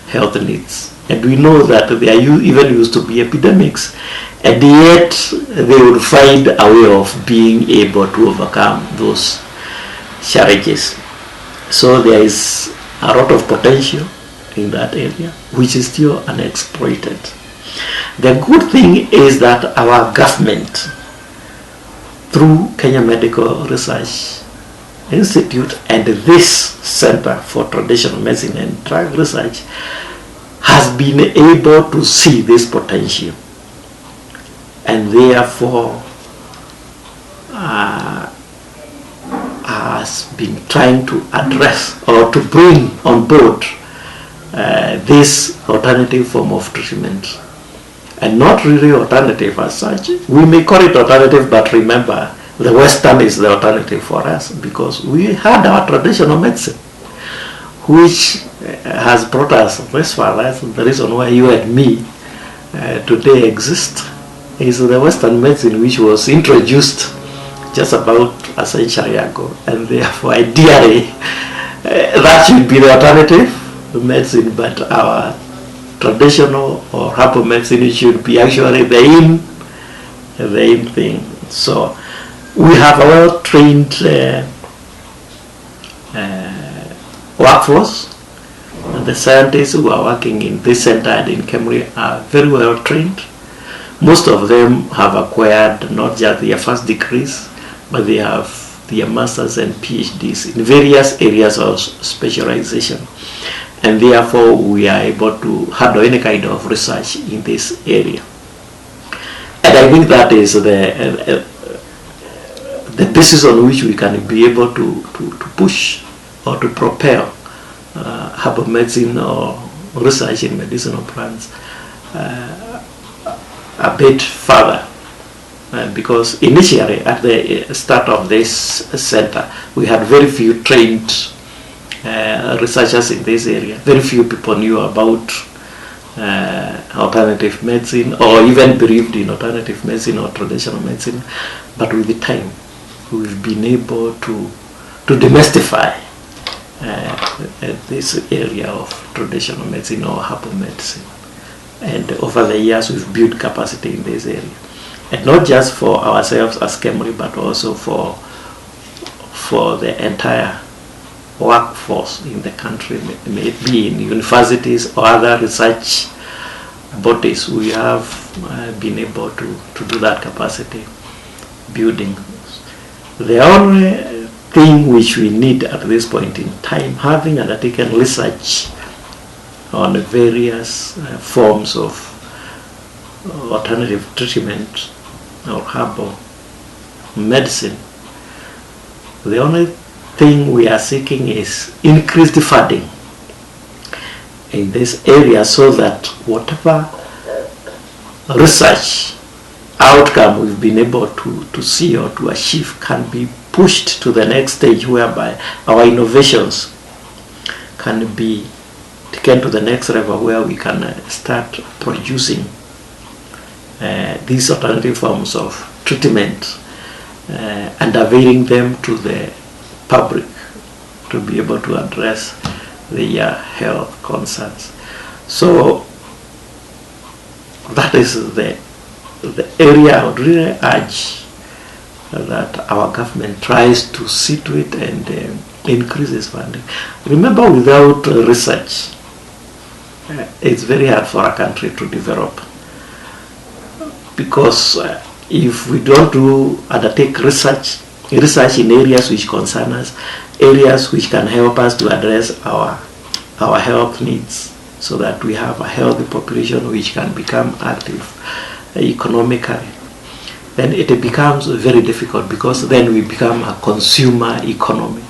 health needs. And we know that there even used to be epidemics, and yet they would find a way of being able to overcome those challenges. So there is a lot of potential in that area which is still unexploited. The good thing is that our government, through Kenya Medical Research Institute and this Center for Traditional Medicine and Drug Research, has been able to see this potential, and therefore has been trying to address or to bring on board this alternative form of treatment. And not really alternative as such. We may call it alternative, but remember, the Western is the alternative for us because we had our traditional medicine, which has brought us this far. That's the reason why you and me today exist, is the Western medicine which was introduced just about a century ago, and therefore ideally that should be the alternative medicine, but our traditional or herbal medicine should be actually the in thing. So we have a well-trained workforce, and the scientists who are working in this center and in Kemri are very well trained. Most of them have acquired not just their first degrees, but they have their masters and PhDs in various areas of specialization. And therefore we are able to handle any kind of research in this area. And I think that is the basis on which we can be able to push or to propel herbal medicine or research in medicinal plants a bit further. because initially at the start of this center we had very few trained researchers in this area. Very few people knew about alternative medicine or even believed in alternative medicine or traditional medicine, but with the time we've been able to demystify this area of traditional medicine or herbal medicine, and over the years we've built capacity in this area, and not just for ourselves as Kemri, but also for the entire workforce in the country, may it be in universities or other research bodies. We have been able to do that capacity building. The only thing which we need at this point in time, having undertaken research on various forms of alternative treatment or herbal medicine, the only thing we are seeking is increased funding in this area, so that whatever research outcome we've been able to see or to achieve can be pushed to the next stage, whereby our innovations can be taken to the next level, where we can start producing these alternative forms of treatment and availing them to the public to be able to address their health concerns. So that is the area I would really urge that our government tries to see to it and increases funding. Remember, without research, it's very hard for a country to develop, because if we don't undertake research in areas which concern us, areas which can help us to address our health needs, so that we have a healthy population which can become active economically, then it becomes very difficult, because then we become a consumer economy,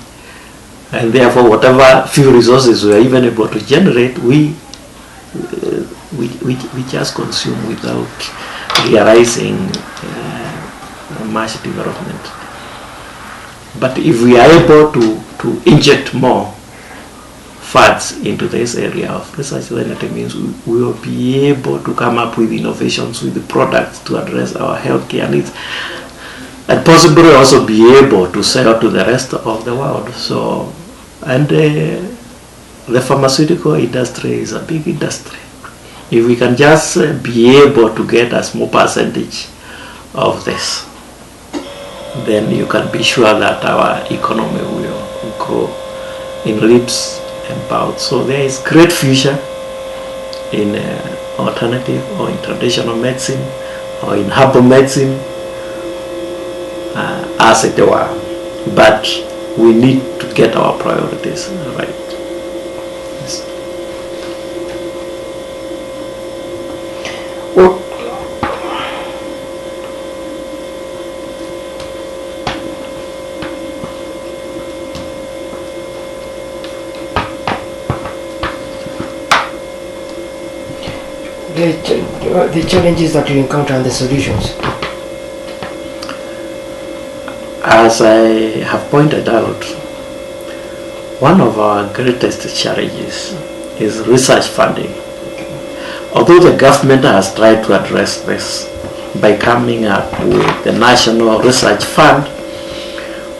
and therefore whatever few resources we are even able to generate, we just consume without realizing much development. But if we are able to inject more funds into this area of research, then it means we will be able to come up with innovations, with the products to address our healthcare needs, and possibly also be able to sell to the rest of the world. So, and the pharmaceutical industry is a big industry. If we can just be able to get a small percentage of this, then you can be sure that our economy will grow in leaps and bounds. So there is great future in alternative or in traditional medicine or in herbal medicine, as it were. But we need to get our priorities right. Yes. Well, the challenges that you encounter and the solutions. As I have pointed out, one of our greatest challenges is research funding. Although the government has tried to address this by coming up with the National Research Fund,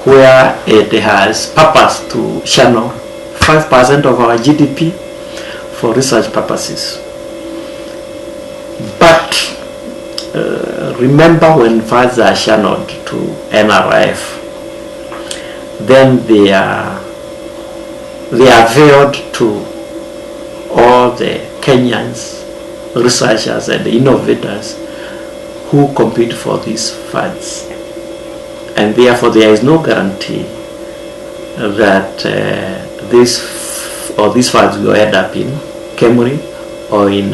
where it has purpose to channel 5% of our GDP for research purposes. But remember, when funds are channeled to NRF, then they are veiled to all the Kenyans, researchers and innovators who compete for these funds, and therefore there is no guarantee that these funds will end up in Kemri or in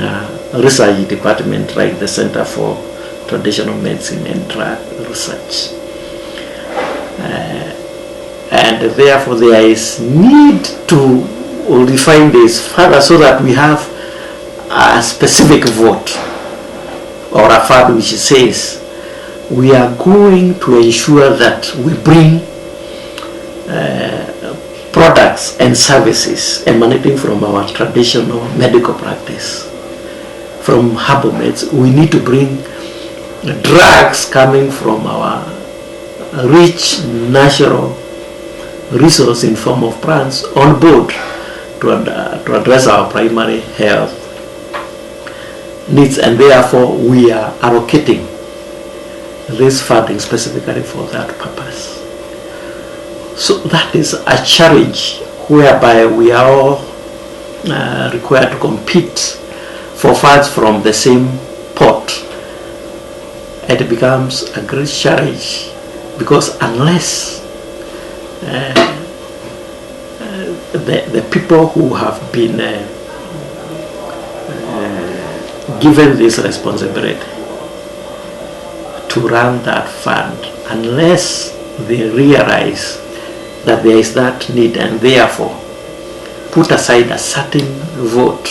research department like the Center for Traditional Medicine and Drug Research. And therefore there is need to refine this further, so that we have a specific vote or a fund which says we are going to ensure that we bring products and services emanating from our traditional medical practice. From herbal meds, we need to bring drugs coming from our rich natural resource in form of plants on board to address our primary health needs, and therefore we are allocating this funding specifically for that purpose. So that is a challenge whereby we are all required to compete for funds from the same pot. It becomes a great challenge, because unless the people who have been given this responsibility to run that fund, unless they realize that there is that need and therefore put aside a certain vote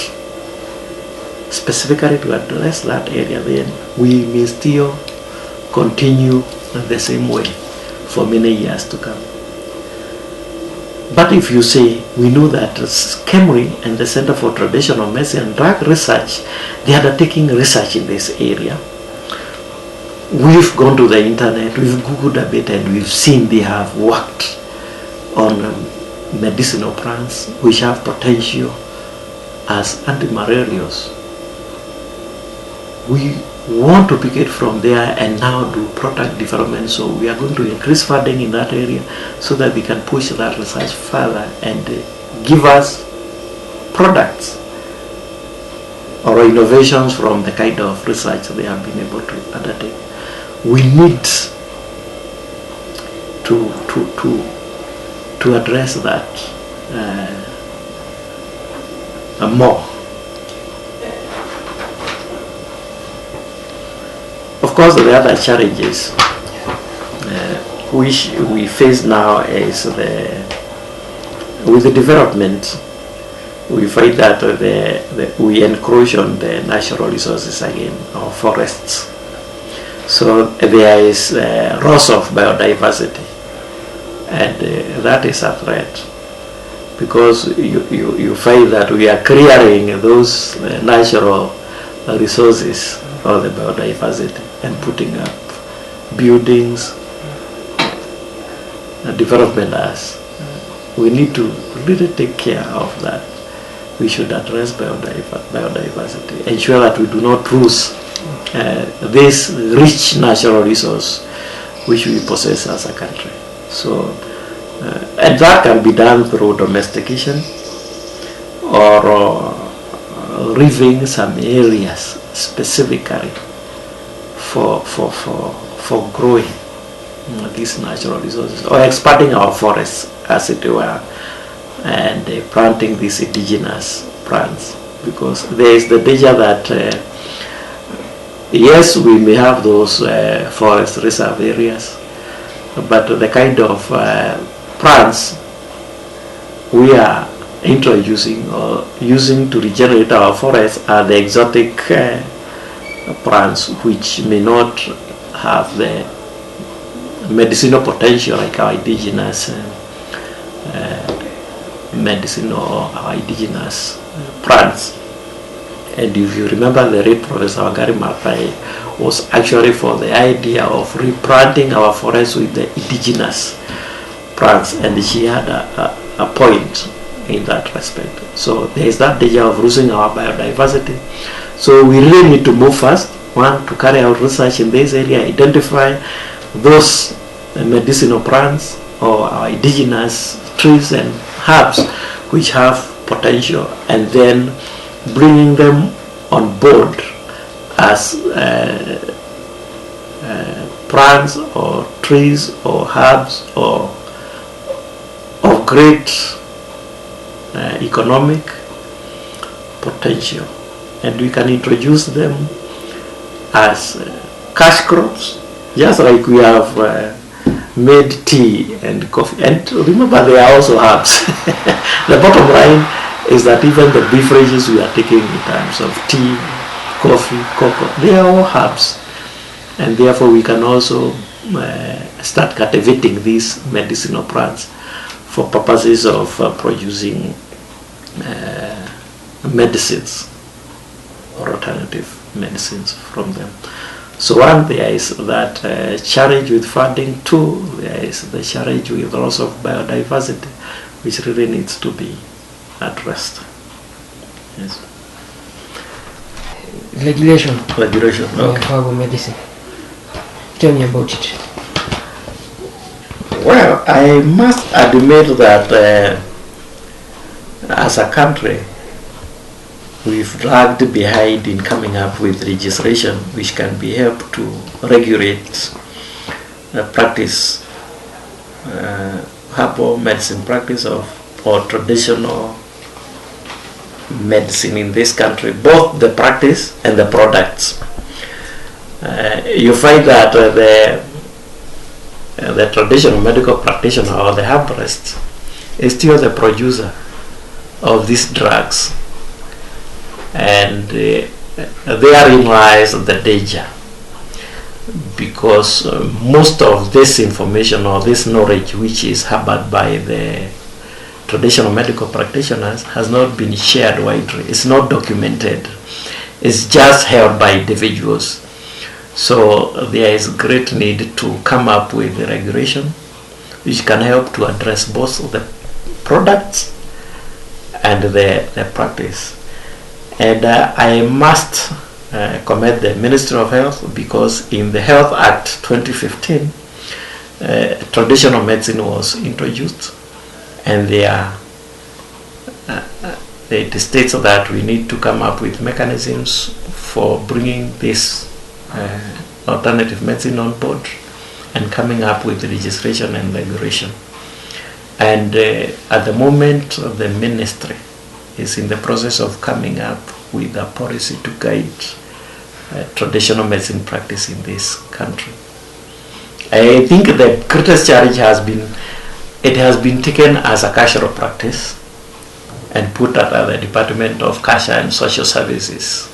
specifically to address that area, then we may still continue the same way for many years to come. But if you say, we know that KEMRI and the Center for Traditional Medicine and Drug Research, they are undertaking research in this area. We've gone to the internet, we've Googled a bit, and we've seen they have worked on medicinal plants which have potential as antimalarials. We want to pick it from there and now do product development, so we are going to increase funding in that area so that we can push that research further and give us products or innovations from the kind of research they have been able to undertake. We need to address that more. Of course, the other challenges which we face now is with the development. We find that we encroach on the natural resources again, our forests. So there is loss of biodiversity, and that is a threat, because you find that we are clearing those natural resources or the biodiversity and putting up buildings, development as. We need to really take care of that. We should address biodiversity, ensure that we do not lose this rich natural resource which we possess as a country. So, and that can be done through domestication or leaving some areas specifically for growing these natural resources, or expanding our forests, as it were, and planting these indigenous plants, because there is the danger that yes, we may have those forest reserve areas, but the kind of plants we are introducing or using to regenerate our forests are the exotic plants which may not have the medicinal potential like our indigenous medicine or our indigenous plants. And if you remember, the late Professor Wangari Maathai was actually for the idea of replanting our forests with the indigenous plants, and she had a point in that respect. So there is that danger of losing our biodiversity. So we really need to move fast. One, to carry out research in this area, identify those medicinal plants or our indigenous trees and herbs which have potential, and then bringing them on board as plants or trees or herbs or of great economic potential, and we can introduce them as cash crops, just like we have made tea and coffee. And remember, they are also herbs. The bottom line is that even the beverages we are taking in terms of tea, coffee, cocoa, they are all herbs. and therefore we can also start cultivating these medicinal plants for purposes of producing medicines or alternative medicines from them. So one, there is that challenge with funding. Two, there is the challenge with loss of biodiversity, which really needs to be addressed. Yes. Regulation. Regulation. Okay. Herbal medicine. Tell me about it. Well, I must admit that as a country, we've lagged behind in coming up with legislation which can be helped to regulate practice, herbal medicine practice or traditional medicine in this country, both the practice and the products. You find that the traditional medical practitioner or the herbalist is still the producer of these drugs, and therein lies the danger, because most of this information or this knowledge which is harbored by the traditional medical practitioners has not been shared widely. It's not documented. It's just held by individuals. So there is great need to come up with a regulation which can help to address both the products and the practice. And I must commend the Ministry of Health, because in the Health Act 2015, traditional medicine was introduced, and it states that we need to come up with mechanisms for bringing this alternative medicine on board and coming up with legislation and regulation. And at the moment, the ministry is in the process of coming up with a policy to guide traditional medicine practice in this country. I think the greatest challenge has been, it has been taken as a cultural practice and put at the Department of Culture and Social Services.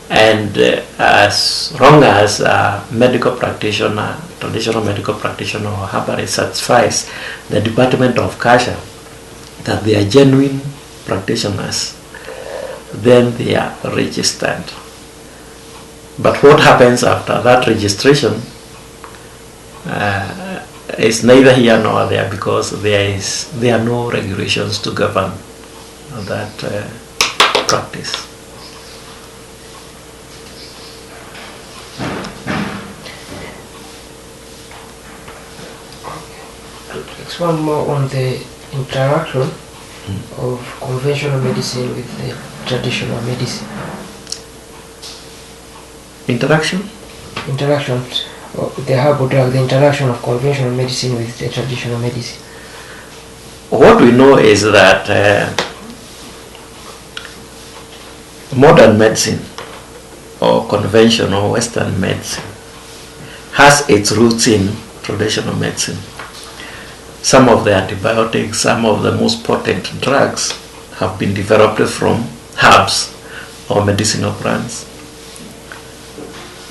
And as long as a medical practitioner, traditional medical practitioner or herbalist satisfies the Department of Culture that they are genuine practitioners, then they are registered. But what happens after that registration is neither here nor there, because there are no regulations to govern that practice. Expand more on the interaction of conventional medicine with the traditional medicine. Interaction of the herbal drug, the interaction of conventional medicine with the traditional medicine. What we know is that modern medicine or conventional Western medicine has its roots in traditional medicine. Some of the antibiotics, some of the most potent drugs have been developed from herbs or medicinal plants.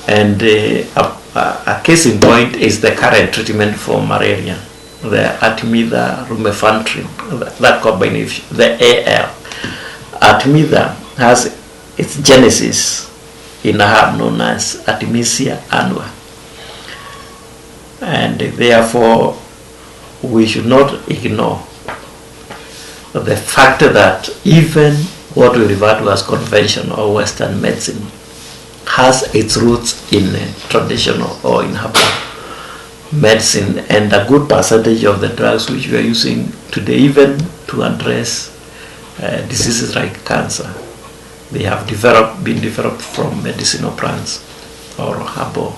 And a case in point is the current treatment for malaria, the Artemisa lumefantrine, that combination, the AL. Artemisa has its genesis in a herb known as Artemisia annua. And therefore, we should not ignore the fact that even what we refer to as conventional or Western medicine has its roots in traditional or in herbal medicine, and a good percentage of the drugs which we are using today, even to address diseases like cancer, they have been developed from medicinal plants or herbal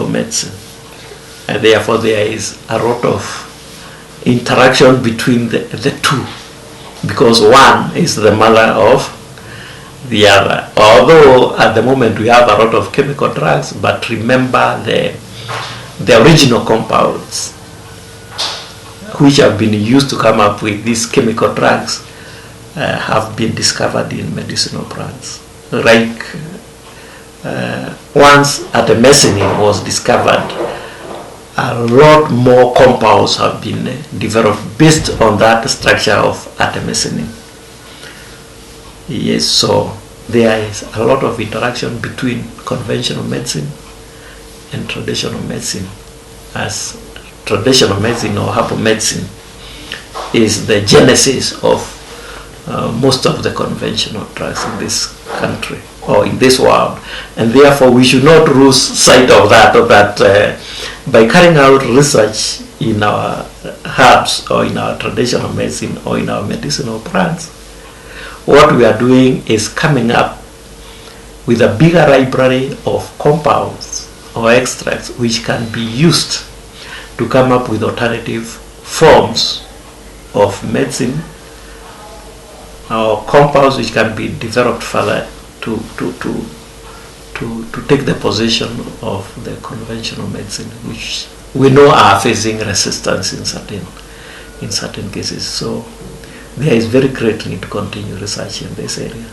medicine. And therefore there is a lot of interaction between the two, because one is the mother of the other. Although at the moment we have a lot of chemical drugs, but remember the original compounds which have been used to come up with these chemical drugs have been discovered in medicinal plants. like once artemisinin was discovered, a lot more compounds have been developed based on that structure of artemisinin. Yes, so there is a lot of interaction between conventional medicine and traditional medicine, as traditional medicine or herbal medicine is the genesis of most of the conventional drugs in this country or in this world, and therefore we should not lose sight of that, by carrying out research in our herbs or in our traditional medicine or in our medicinal plants, what we are doing is coming up with a bigger library of compounds or extracts which can be used to come up with alternative forms of medicine or compounds which can be developed further to take the position of the conventional medicine, which we know are facing resistance in certain cases. So there is very great need to continue research in this area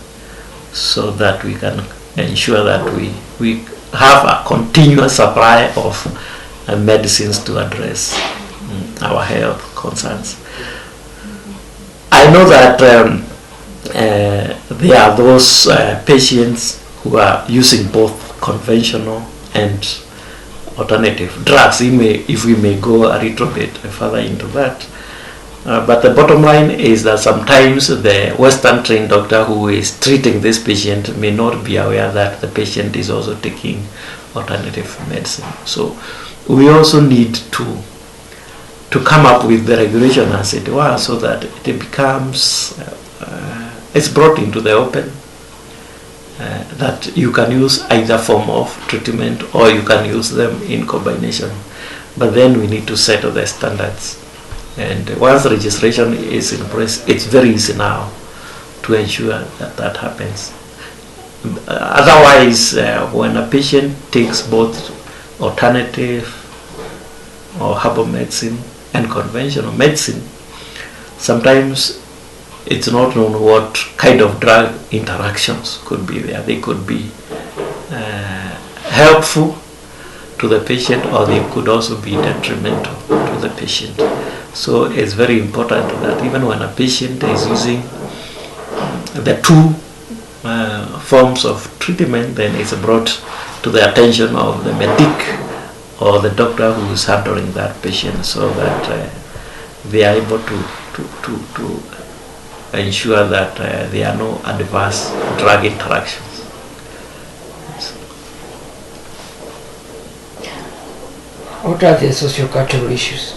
so that we can ensure that we have a continuous supply of medicines to address our health concerns. I know that there are those patients who are using both conventional and alternative drugs. If we may go a little bit further into that. But the bottom line is that sometimes the Western trained doctor who is treating this patient may not be aware that the patient is also taking alternative medicine. So we also need to come up with the regulation, as it were, so that it becomes it's brought into the open, that you can use either form of treatment or you can use them in combination. But then we need to set the standards. And once registration is in place, it's very easy now to ensure that that happens. Otherwise, when a patient takes both alternative or herbal medicine and conventional medicine, sometimes it's not known what kind of drug interactions could be there. They could be helpful to the patient, or they could also be detrimental to the patient. So it's very important that even when a patient is using the two forms of treatment, then it's brought to the attention of the medic or the doctor who is handling that patient, so that they are able to ensure that there are no adverse drug interactions. What are the socio-cultural issues?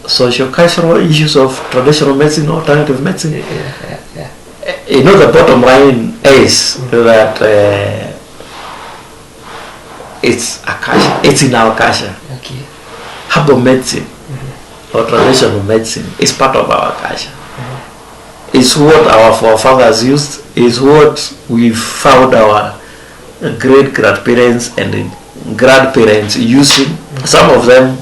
Socio-cultural issues of traditional medicine, alternative medicine? Yeah. You know, the bottom line is that it's in our culture. Okay. Herbal medicine or traditional medicine is part of our culture. It's what our forefathers used, is what we found our great-grandparents and grandparents using. Some of them,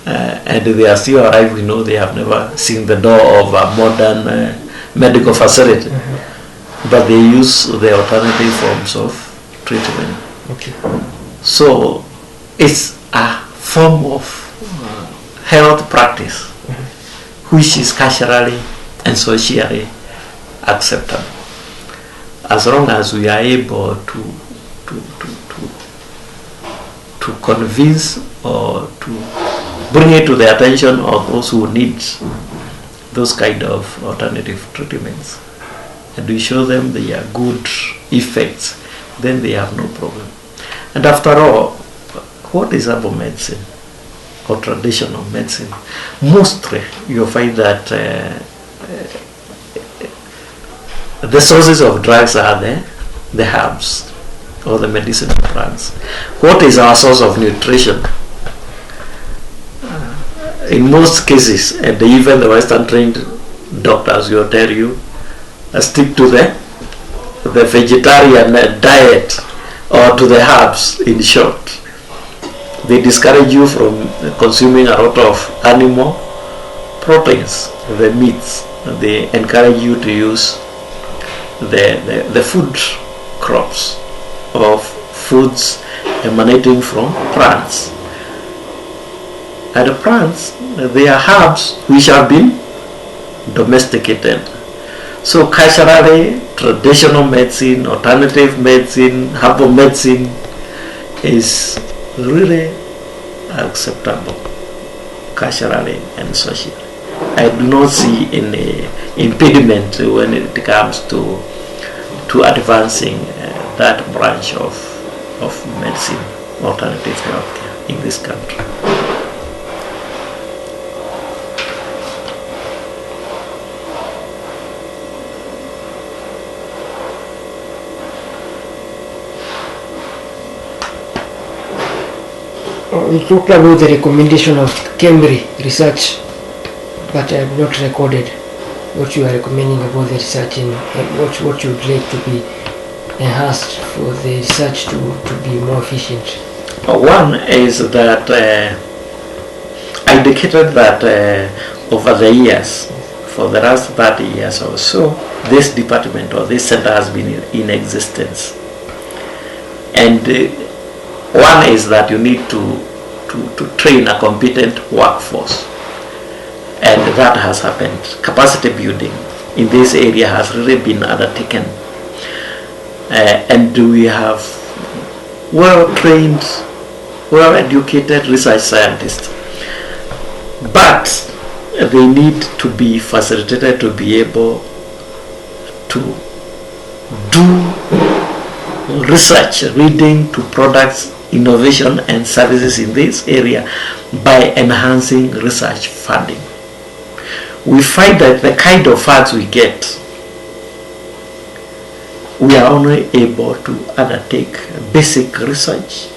and they are still alive, we know they have never seen the door of a modern medical facility, but they use the alternative forms of treatment. Okay. So it's a form of health practice which is culturally and socially acceptable, as long as we are able to convince or to bring it to the attention of those who need those kind of alternative treatments, and we show them their good effects, then they have no problem. And after all, what is herbal medicine or traditional medicine? Mostly you'll find that the sources of drugs are the herbs or the medicinal plants. What is our source of nutrition? In most cases, and even the Western trained doctors will tell you, stick to the vegetarian diet, or to the herbs, in short. They discourage you from consuming a lot of animal proteins, the meats. They encourage you to use the food crops of foods emanating from plants. And the plants, they are herbs which have been domesticated. So culturally, traditional medicine, alternative medicine, herbal medicine is really acceptable culturally and socially. I do not see any impediment when it comes to advancing that branch of medicine, alternative healthcare in this country. We talked about the recommendation of Cambridge research, but I have not recorded what you are recommending about the research and what you would like to be enhanced for the research to be more efficient. One is that I indicated that over the years, for the last 30 years or so, this department or this center has been in existence. And one is that you need to train a competent workforce, and that has happened. Capacity building in this area has really been undertaken, and we have well-trained, well-educated research scientists, but they need to be facilitated to be able to do research leading to products, innovation and services in this area by enhancing research funding. We find that the kind of funds we get, we are only able to undertake basic research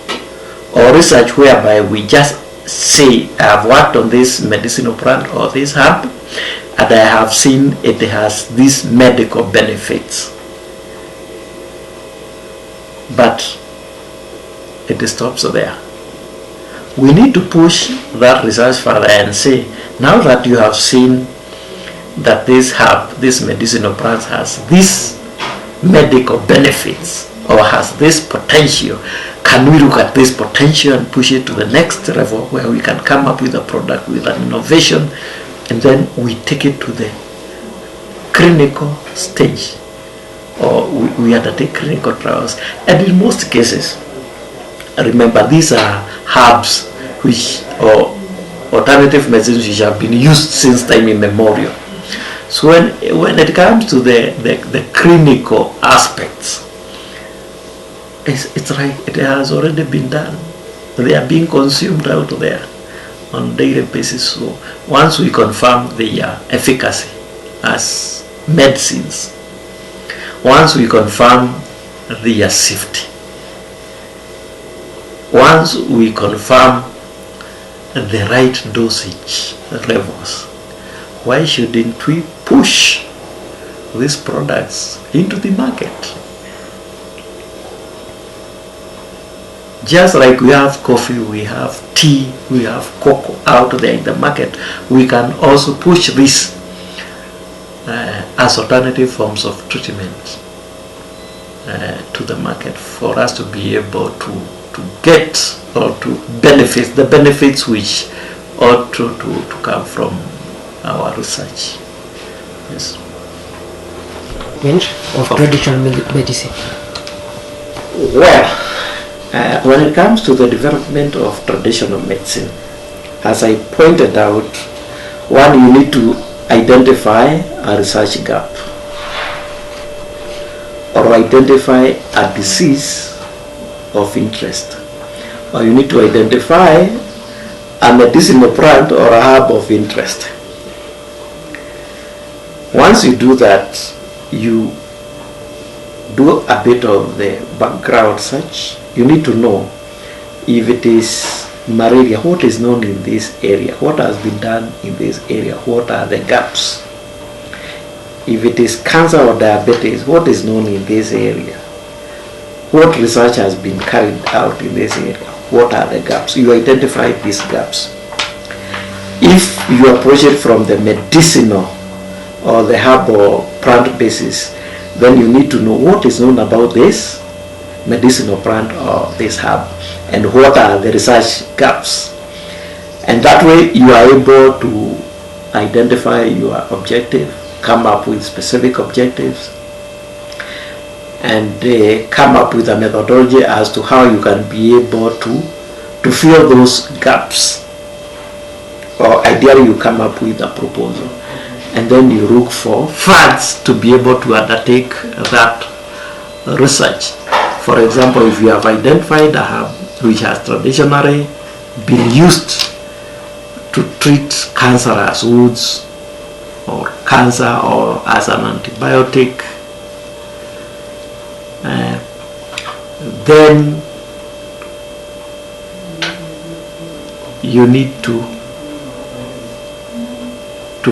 or research whereby we just say, I have worked on this medicinal plant or this herb and I have seen it has these medical benefits. But it stops there. We need to push that research further and say, now that you have seen that this herb, this medicinal plant has these medical benefits or has this potential, can we look at this potential and push it to the next level where we can come up with a product with an innovation, and then we take it to the clinical stage, or we undertake clinical trials. And in most cases, remember, these are herbs which, or alternative medicines which have been used since time immemorial. So when it comes to the clinical aspects, it's like it has already been done. They are being consumed out there on a daily basis. So once we confirm their efficacy as medicines, once we confirm their safety, once we confirm the right dosage levels, why shouldn't we push these products into the market? Just like we have coffee, we have tea, we have cocoa out there in the market, we can also push this as alternative forms of treatment to the market for us to be able to get or to benefit the benefits which ought to come from our research. Yes. Of traditional medicine. Well, when it comes to the development of traditional medicine, as I pointed out, one, you need to identify a research gap or identify a disease of interest, or you need to identify a medicinal plant or a herb of interest. Once you do that, you do a bit of the background search. You need to know if it is malaria, what is known in this area, what has been done in this area, what are the gaps. If it is cancer or diabetes, what is known in this area, what research has been carried out in this area, what are the gaps. You identify these gaps. If you approach it from the medicinal or the herbal plant basis, then you need to know what is known about this medicinal plant or this herb, and what are the research gaps. And that way you are able to identify your objective, come up with specific objectives, and come up with a methodology as to how you can be able to fill those gaps. Or ideally you come up with a proposal, and then you look for funds to be able to undertake that research. For example, if you have identified a herb which has traditionally been used to treat cancerous wounds or cancer or as an antibiotic, then you need to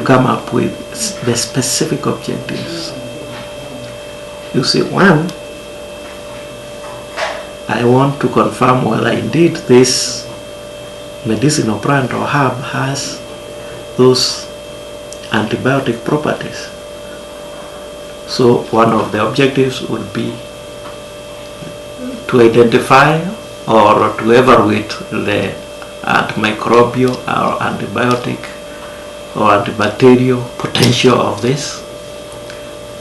come up with the specific objectives. You see, one, I want to confirm whether indeed this medicinal plant or herb has those antibiotic properties. So one of the objectives would be to identify or to evaluate the antimicrobial or antibiotic or antibacterial potential of this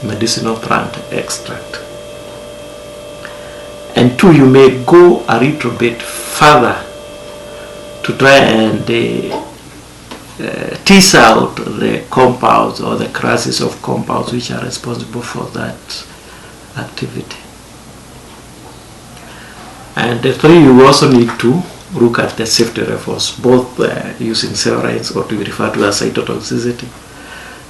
medicinal plant extract. And two, you may go a little bit further to try and tease out the compounds or the classes of compounds which are responsible for that activity. And three, you also need to look at the safety levels, both using cell lines, or to be referred to as cytotoxicity.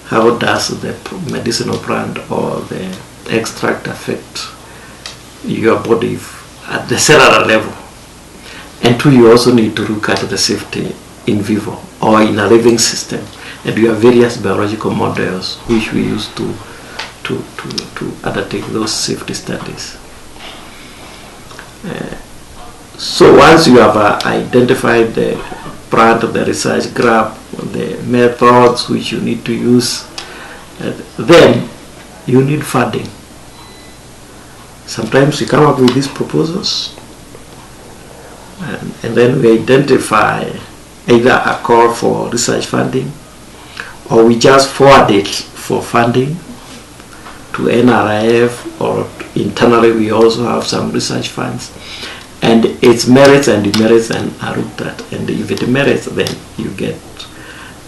How does the medicinal plant or the extract affect your body at the cellular level? And two, you also need to look at the safety in vivo or in a living system. And we have various biological models which we use to undertake those safety studies. So once you have identified the plant, the research gap, the methods which you need to use, then you need funding. Sometimes we come up with these proposals, and then we identify either a call for research funding, or we just forward it for funding to NRIF, or internally we also have some research funds, and its merits and demerits and are looked at, and if it merits, then you get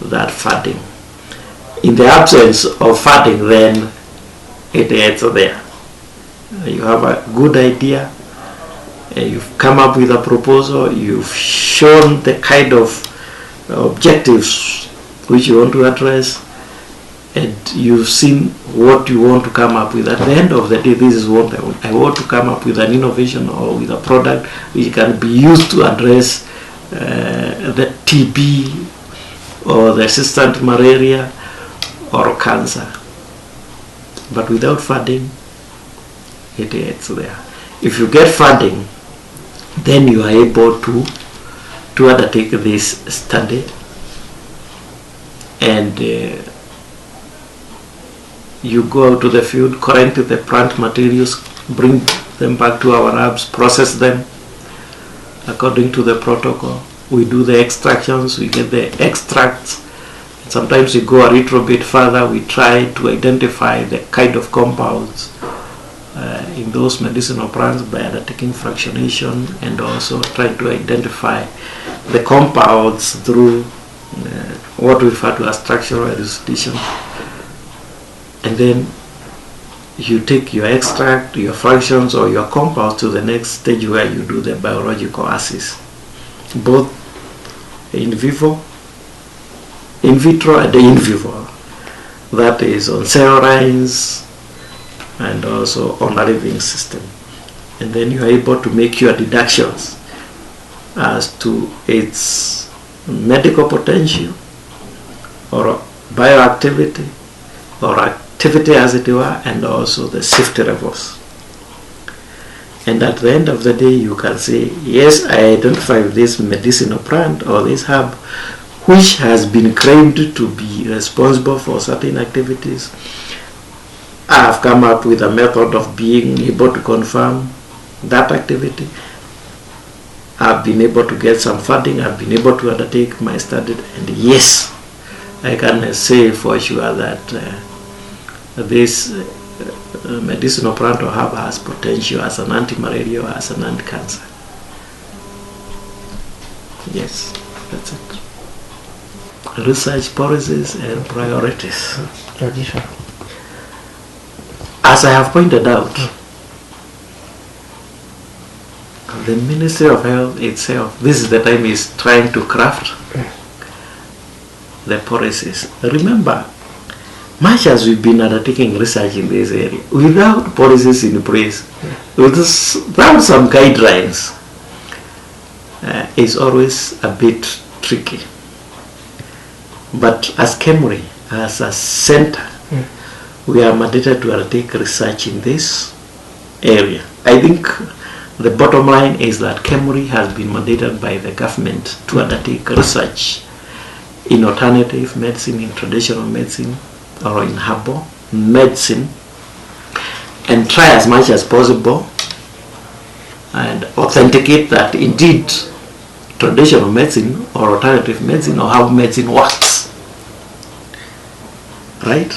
that funding. In the absence of funding, then it ends there. You have a good idea, you've come up with a proposal, you've shown the kind of objectives which you want to address, and you've seen what you want to come up with. At the end of the day, this is what I want to come up with, an innovation or with a product which can be used to address the TB or the resistant malaria or cancer. But without funding, it ends there. If you get funding, then you are able to undertake this study, and you go out to the field, collect the plant materials, bring them back to our labs, process them according to the protocol. We do the extractions, we get the extracts. Sometimes we go a little bit further, we try to identify the kind of compounds in those medicinal plants by undertaking fractionation, and also try to identify the compounds through what we refer to as structural elucidation. And then you take your extract, your fractions, or your compounds to the next stage where you do the biological assays, both in vivo, in vitro, and in vivo. That is on cell lines and also on a living system. And then you are able to make your deductions as to its medical potential or bioactivity or activity, as it were, and also the safety levels. And at the end of the day, you can say, yes, I identify this medicinal plant or this herb which has been claimed to be responsible for certain activities, I have come up with a method of being able to confirm that activity. I've been able to get some funding, I've been able to undertake my study, and yes, I can say for sure that this medicinal plant or herb has potential as an anti-malaria or as an anti-cancer. Yes, that's it. Research policies and priorities. Tradition. As I have pointed out, the Ministry of Health itself, this is the time is trying to craft the policies. Remember, much as we've been undertaking research in this area, without policies in place, without some guidelines, it's always a bit tricky. But as KEMRI, as a center, we are mandated to undertake research in this area. I think the bottom line is that KEMRI has been mandated by the government to undertake research in alternative medicine, in traditional medicine, or in herbal medicine, and try as much as possible and authenticate that indeed traditional medicine or alternative medicine or herbal medicine works. Right?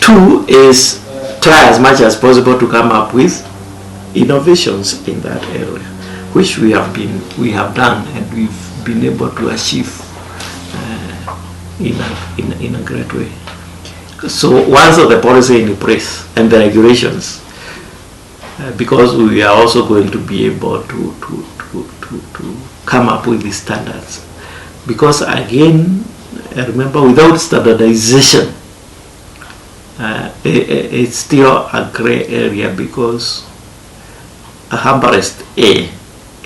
Two is try as much as possible to come up with innovations in that area, which we have done, and we've been able to achieve in a great way. So once the policy in place and the regulations, because we are also going to be able to come up with the standards, because again, remember, without standardization, it's still a gray area, because a herbalist A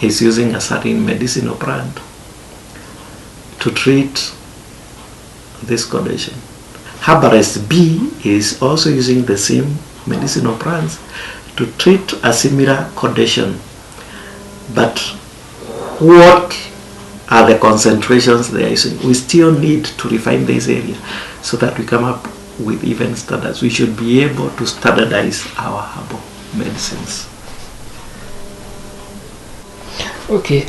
is using a certain medicinal plant to treat this condition. Herbalist B is also using the same medicinal plants to treat a similar condition. But what are the concentrations they are using? We still need to refine this area so that we come up with even standards. We should be able to standardize our herbal medicines. Okay.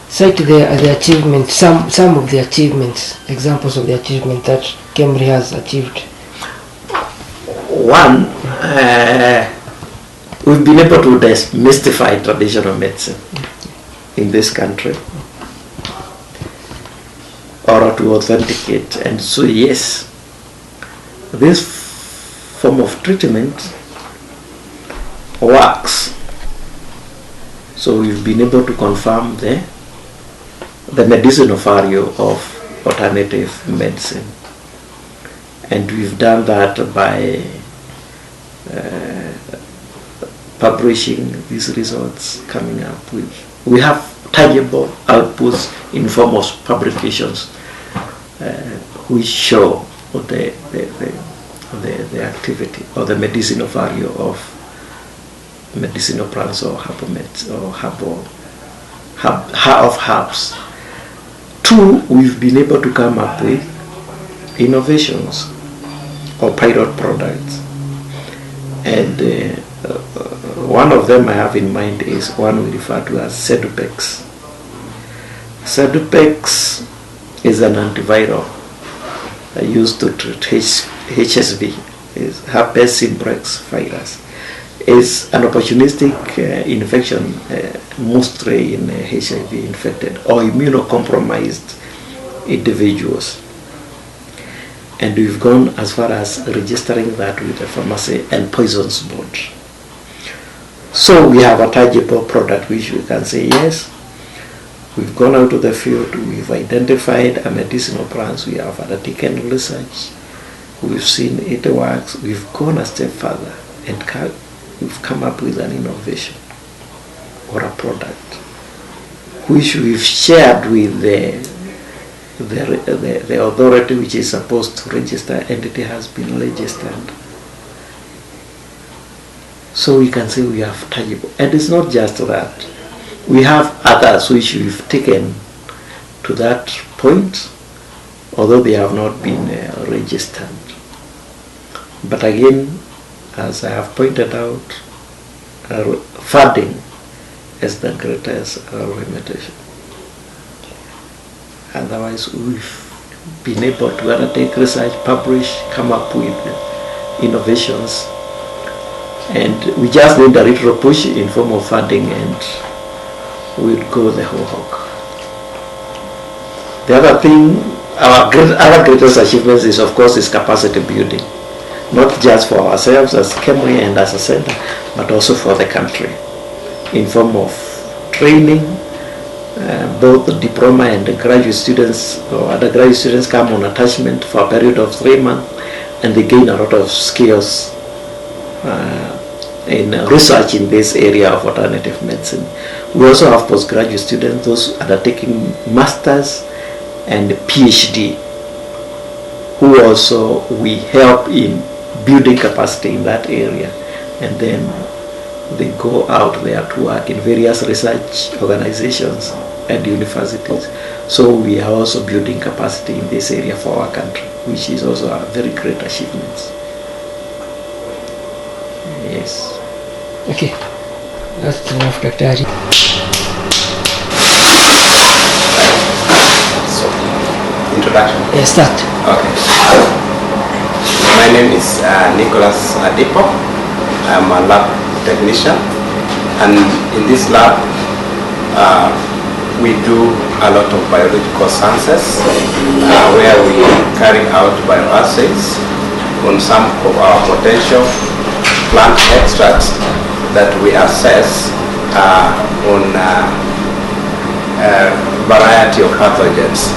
Cite the achievements, some of the achievements, examples of the achievement that KEMRI has achieved. One, we've been able to demystify traditional medicine in this country, or to authenticate, and so yes, this form of treatment works. So we've been able to confirm the medicinal value of alternative medicine, and we've done that by publishing these results, coming up with. We have tangible outputs in form of publications which show the activity or the medicinal value of medicinal plants or herbs. Two, we've been able to come up with innovations or pilot products, and one of them I have in mind is one we refer to as Sedupex. Sedupex is an antiviral used to treat HSV, is herpes simplex virus. Is an opportunistic infection, mostly in HIV infected or immunocompromised individuals. And we've gone as far as registering that with the Pharmacy and Poisons Board. So we have a tangible product which we can say, yes, we've gone out to the field, we've identified a medicinal plants, we have undertaken research, we've seen it works, we've gone a step further and we've come up with an innovation or a product which we've shared with the authority which is supposed to register, and it has been registered. So we can say we have tangible. And it's not just that. We have others which we've taken to that point, although they have not been registered. But again, as I have pointed out, funding is the greatest limitation. Otherwise, we've been able to undertake research, publish, come up with innovations, and we just need a little push in form of funding, and we'll go the whole hog. The other thing, our greatest achievements is, of course, is capacity building, not just for ourselves as Kemri and as a center, but also for the country, in form of training. Both diploma and graduate students or undergraduate students come on attachment for a period of 3 months, and they gain a lot of skills in research in this area of alternative medicine. We also have postgraduate students, those undertaking masters and PhD, who also we help in building capacity in that area, and then they go out there to work in various research organizations and universities. So we are also building capacity in this area for our country, which is also a very great achievement. Yes. Okay, that's enough, Dr. Ari. So, introduction. Yes, start. Okay. My name is Nicholas Adipo. I'm a lab technician, and in this lab we do a lot of biological sciences where we carry out bioassays on some of our potential plant extracts that we assess on a variety of pathogens.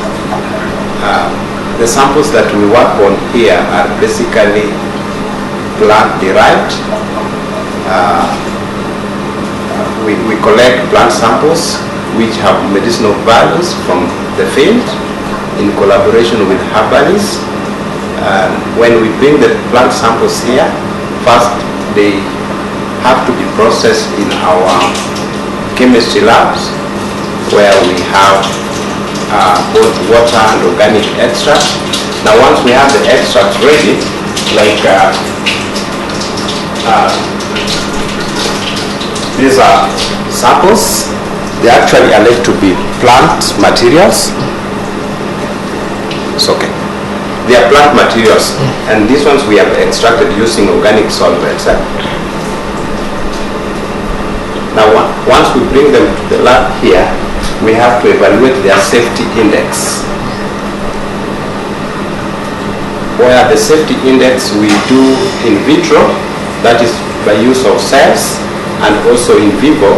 The samples that we work on here are basically plant derived. We collect plant samples which have medicinal values from the field in collaboration with herbalists. When we bring the plant samples here, first they have to be processed in our chemistry labs, where we have both water and organic extract. Now once we have the extract ready, like these are samples. They actually alleged to be plant materials. It's okay. They are plant materials, and these ones we have extracted using organic solvents. Now, once we bring them to the lab here, we have to evaluate their safety index. Where the safety index we do in vitro, that is by use of cells, and also in vivo,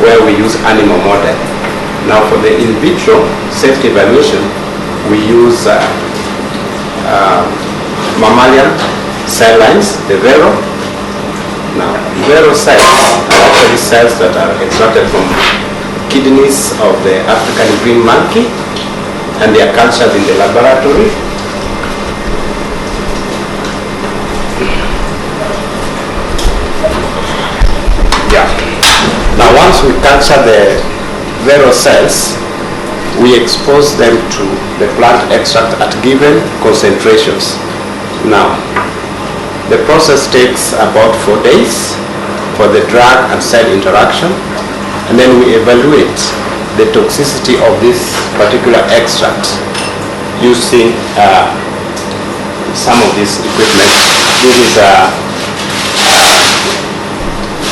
where we use animal model. Now for the in vitro safety evaluation, we use mammalian cell lines, the Vero. Now Vero cells are actually cells that are extracted from kidneys of the African green monkey, and they are cultured in the laboratory. Now once we culture the Vero cells, we expose them to the plant extract at given concentrations. Now, the process takes about 4 days for the drug and cell interaction, and then we evaluate the toxicity of this particular extract using some of this equipment. This is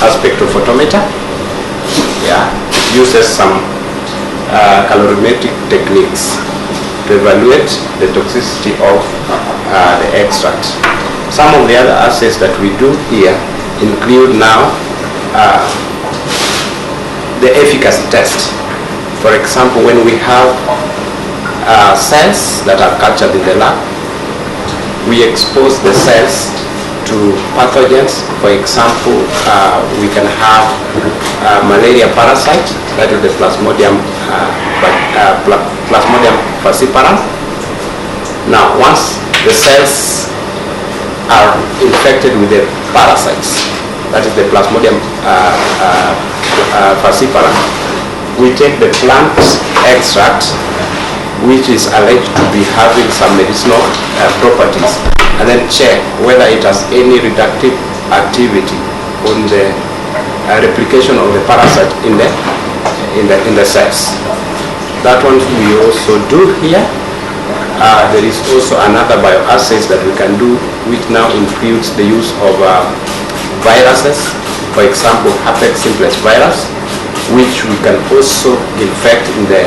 a spectrophotometer. Yeah, it uses some calorimetric techniques to evaluate the toxicity of the extract. Some of the other assays that we do here include now the efficacy test. For example, when we have cells that are cultured in the lab, we expose the cells to pathogens. For example, we can have malaria parasite, that is the Plasmodium falciparum. Now, once the cells are infected with the parasites, that is the Plasmodium falciparum, we take the plant extract which is alleged to be having some medicinal properties, and then check whether it has any reductive activity on the replication of the parasite in the cells. That one we also do here. There is also another bioassays that we can do, which now includes the use of viruses, for example, herpes simplex virus, which we can also infect in the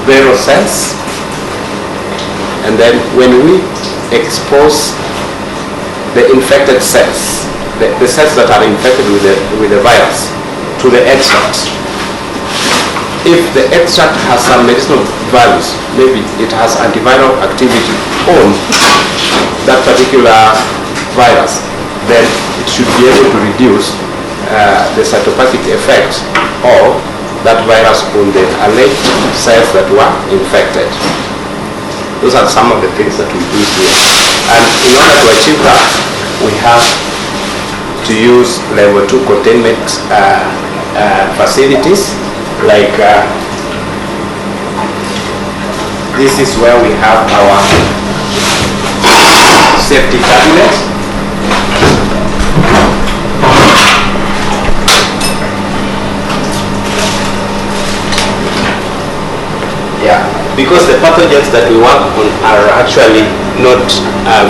viral cells. And then when we expose the infected cells, the cells that are infected with the virus, to the extract, if the extract has some medicinal values, maybe it has antiviral activity on that particular virus, then it should be able to reduce the cytopathic effect of that virus on the alleged cells that were infected. Those are some of the things that we do here. And in order to achieve that, we have to use level 2 containment facilities, like this is where we have our safety cabinet. Yeah, because the pathogens that we work on are actually not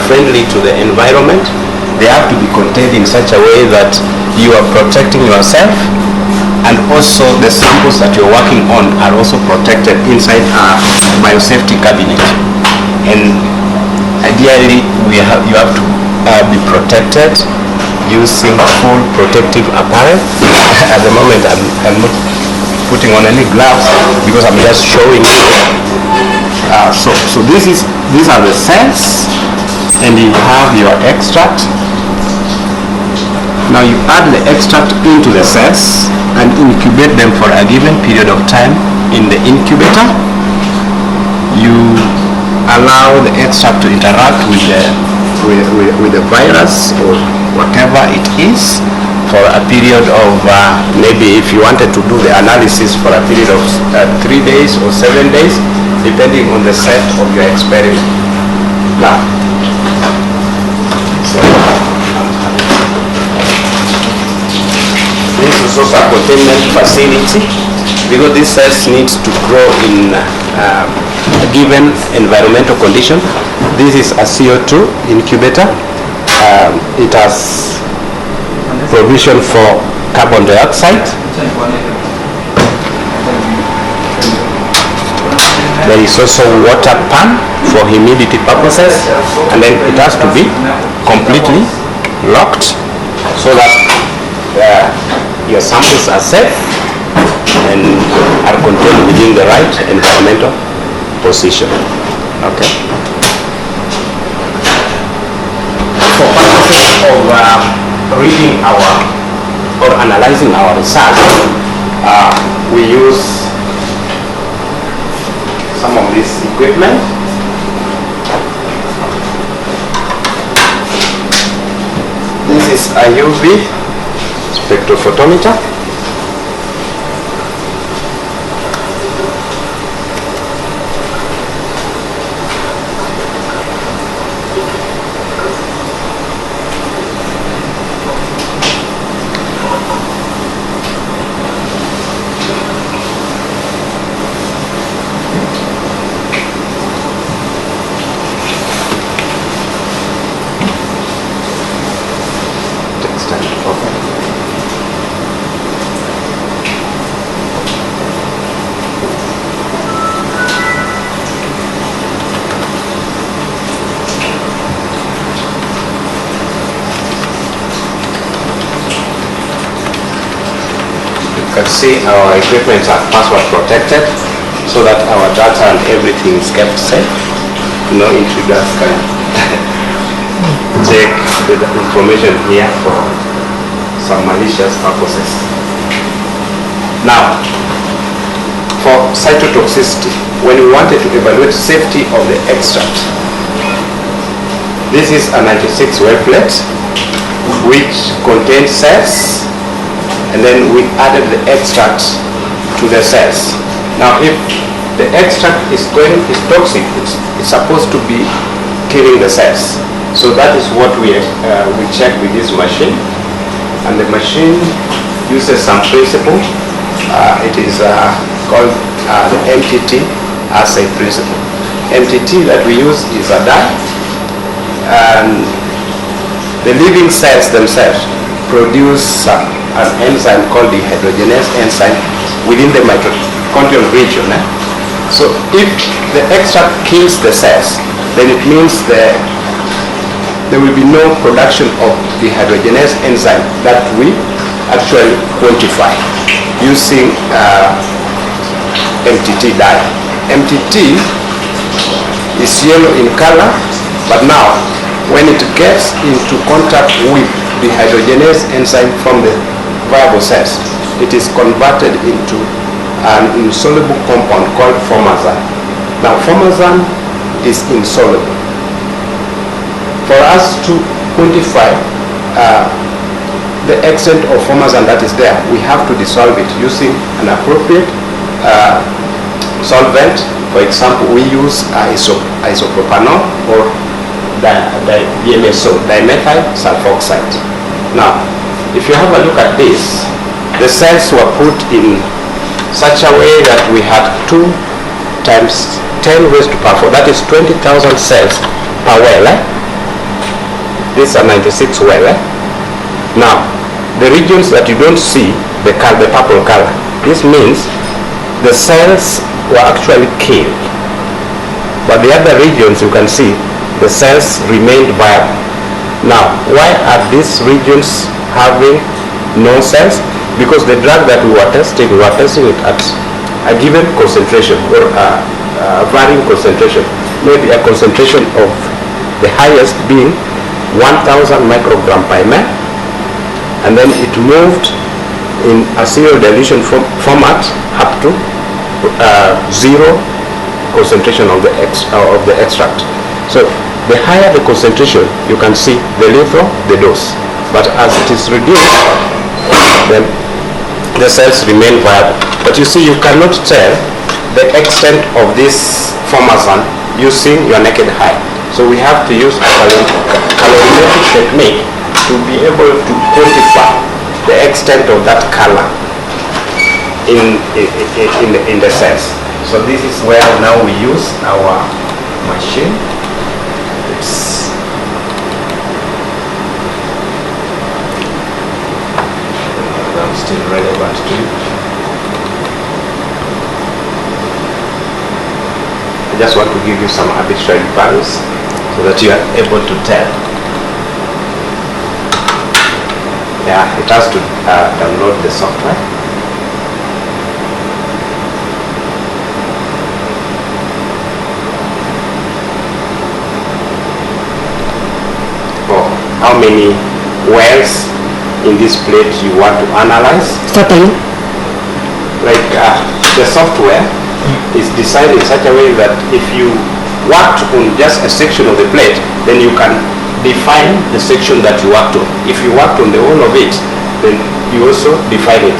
friendly to the environment, they have to be contained in such a way that you are protecting yourself, and also the samples that you're working on are also protected inside a biosafety cabinet. And ideally, you have to be protected using full protective apparel. At the moment, I'm not putting on any gloves because I'm just showing you. So these are the cells, and you have your extract. Now you add the extract into the cells and incubate them for a given period of time in the incubator. You allow the extract to interact with the virus or whatever it is for a period of maybe, if you wanted to do the analysis, for a period of 3 days or 7 days, depending on the set of your experiment. Now, this is also a containment facility, because these cells need to grow in a given environmental condition. This is a CO2 incubator. It has provision for carbon dioxide. There is also water pan for humidity purposes, and then it has to be completely locked so that your samples are safe and are contained within the right environmental position. Okay. For purposes of reading or analyzing our research, we use some of this equipment. This is a UV spectrophotometer. You can see our equipment are password protected so that our data and everything is kept safe. No intruders can check the information here for some malicious purposes. Now, for cytotoxicity, when we wanted to evaluate safety of the extract, this is a 96 well plate which contains cells, and then we added the extract to the cells. Now, if the extract is toxic. It's supposed to be killing the cells. So that is what we check with this machine, and the machine uses some principle. It is called the MTT assay principle. MTT that we use is a dye, and the living cells themselves produce an enzyme called the dehydrogenase enzyme within the mitochondrial region. So if the extract kills the cells, then it means there will be no production of the dehydrogenase enzyme that we actually quantify using MTT dye. MTT is yellow in color, but now when it gets into contact with the dehydrogenase enzyme from the viable cells, it is converted into an insoluble compound called formazan. Now formazan is insoluble. For us to quantify the extent of formazan that is there, we have to dissolve it using an appropriate solvent. For example, we use isopropanol or DMSO, dimethyl sulfoxide. Now, if you have a look at this, the cells were put in such a way that we had 2 times 10 raised to power 4, that is 20,000 cells per well. These are 96 well. Now, the regions that you don't see, the purple color, this means the cells were actually killed. But the other regions you can see, the cells remained viable. Now, why are these regions having no cells? Because the drug that we were testing it at a given concentration or a varying concentration. Maybe a concentration of the highest being 1000 microgram per ml, and then it moved in a serial dilution format up to 0 concentration of the extract. So the higher the concentration, you can see the lethal the dose. But as it is reduced, then the cells remain viable. But you see, you cannot tell the extent of this formazan using your naked eye. So we have to use a calorimetric technique to be able to quantify the extent of that color in the cells. So this is where now we use our machine. I'm still relevant to you. I just want to give you some arbitrary values so that you are able to tell. Yeah, it has to download the software. How many wells in this plate you want to analyze. Start again. Like the software is designed in such a way that if you worked on just a section of the plate, then you can define the section that you worked on. If you worked on the whole of it, then you also define it.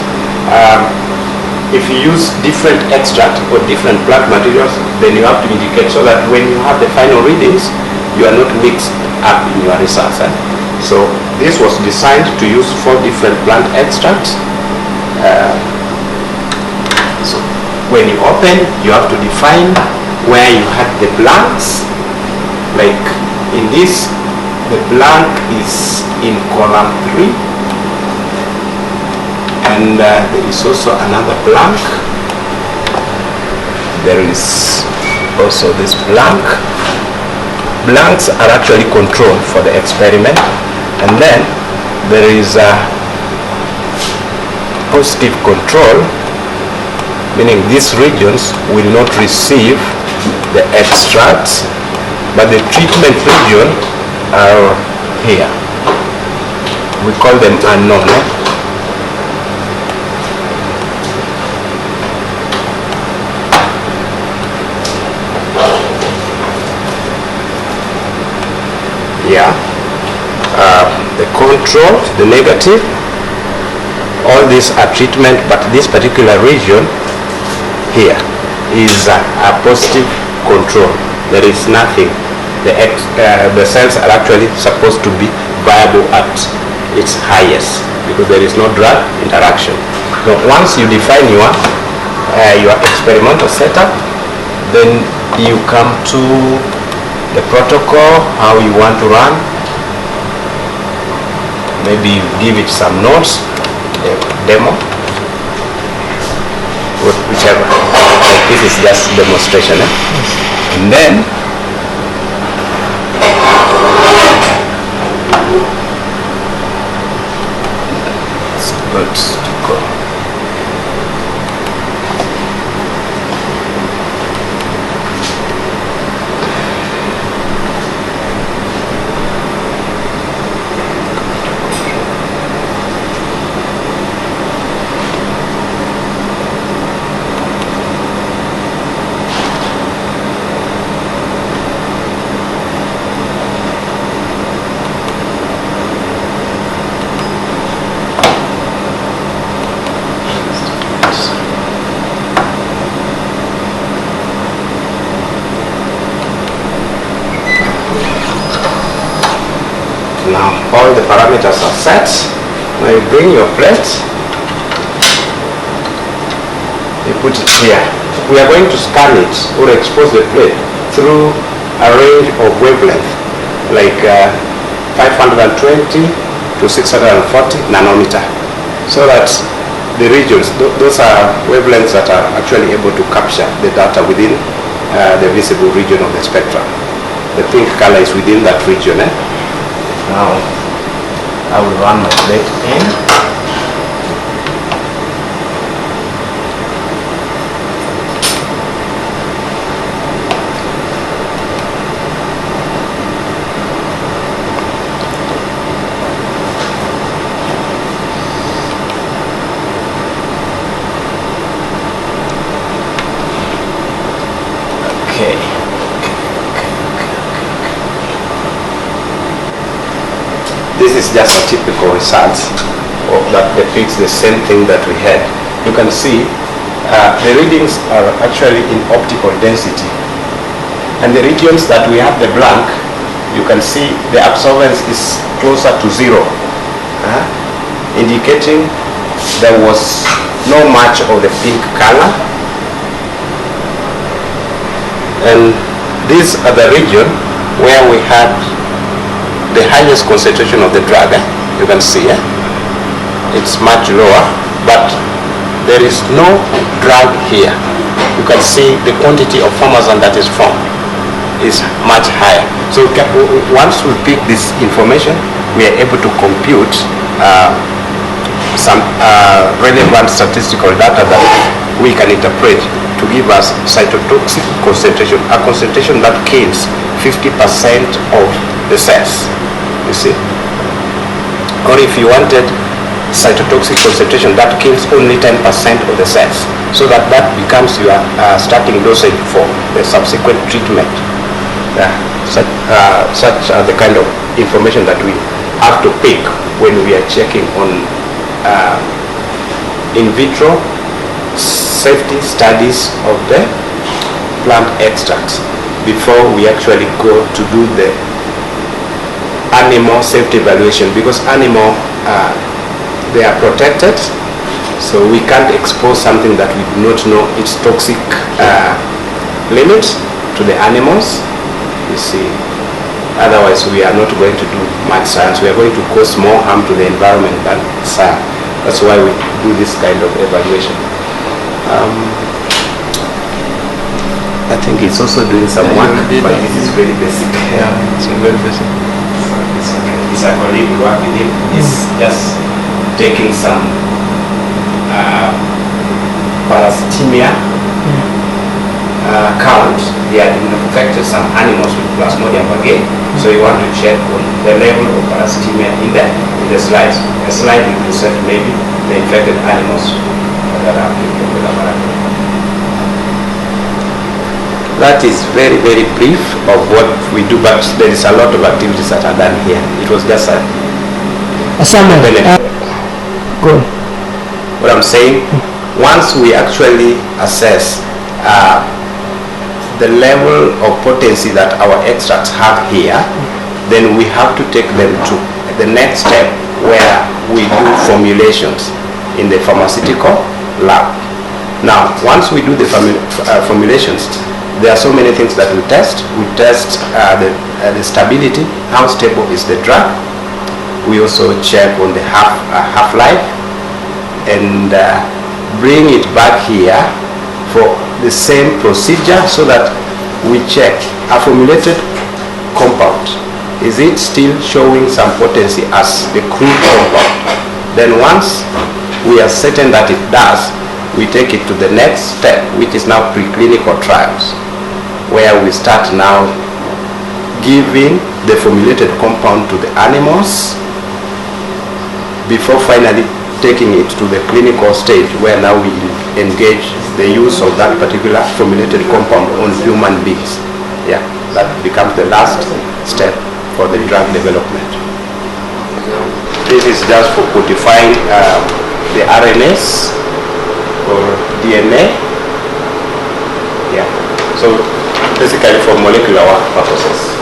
If you use different extract or different plant materials, then you have to indicate so that when you have the final readings, you are not mixed up in your research. So this was designed to use 4 different plant extracts. So when you open, you have to define where you had the blanks. Like in this, the blank is in column 3, and there is also another blank. There is also this blank. Blanks are actually controlled for the experiment, and then there is a positive control, meaning these regions will not receive the extracts, but the treatment region are here. We call them unknown. Yeah, the control, the negative, all these are treatment, but this particular region here is a positive control. There is nothing. The cells are actually supposed to be viable at its highest because there is no drug interaction. So once you define your experimental setup, then you come to the protocol, how you want to run. Maybe you give it some notes, a demo, whichever. Like this is just demonstration. And then it's good to go. Now all the parameters are set. Now you bring your plate, you put it here. We are going to scan it or expose the plate through a range of wavelength like 520 to 640 nanometer, so that the regions, those are wavelengths that are actually able to capture the data within the visible region of the spectrum. The pink color is within that region. Now I will run my plate in. This is just a typical result that depicts the same thing that we had. You can see the readings are actually in optical density, and the regions that we have the blank, you can see the absorbance is closer to zero, indicating there was no much of the pink color. And these are the region where we had the highest concentration of the drug. You can see it's much lower, but there is no drug here. You can see the quantity of pharmazine that is formed is much higher. So once we pick this information, we are able to compute some relevant statistical data that we can interpret to give us cytotoxic concentration, a concentration that kills 50% of the cells, you see. Or if you wanted cytotoxic concentration that kills only 10% of the cells, so that becomes your starting dosage for the subsequent treatment. Such are the kind of information that we have to pick when we are checking on in vitro safety studies of the plant extracts before we actually go to do the animal safety evaluation, because animal they are protected, so we can't expose something that we do not know its toxic limits to the animals, you see. Otherwise we are not going to do much science. We are going to cause more harm to the environment than science. That's why we do this kind of evaluation. I think it's also doing some work, but this is very basic. Yeah, it's very basic. It's a colleague work with him. It's just taking some parasitemia count. He had infected some animals with Plasmodium again, so you want to check on the level of parasitemia in the slides. A slide will set maybe the infected animals that are affected with the. That is very, very brief of what we do, but there is a lot of activities that are done here. It was just a summary. Good. What I'm saying, once we actually assess the level of potency that our extracts have here, then we have to take them to the next step where we do formulations in the pharmaceutical lab. Now, once we do the formulations, there are so many things that we test. We test the stability, how stable is the drug. We also check on the half-life and bring it back here for the same procedure so that we check a formulated compound. Is it still showing some potency as the crude compound? Then once we are certain that it does, we take it to the next step, which is now preclinical trials, where we start now giving the formulated compound to the animals before finally taking it to the clinical stage, where now we engage the use of that particular formulated compound on human beings. Yeah, that becomes the last step for the drug development. This is just for codifying the RNAs or DNA. Yeah, so basically for molecular work purposes.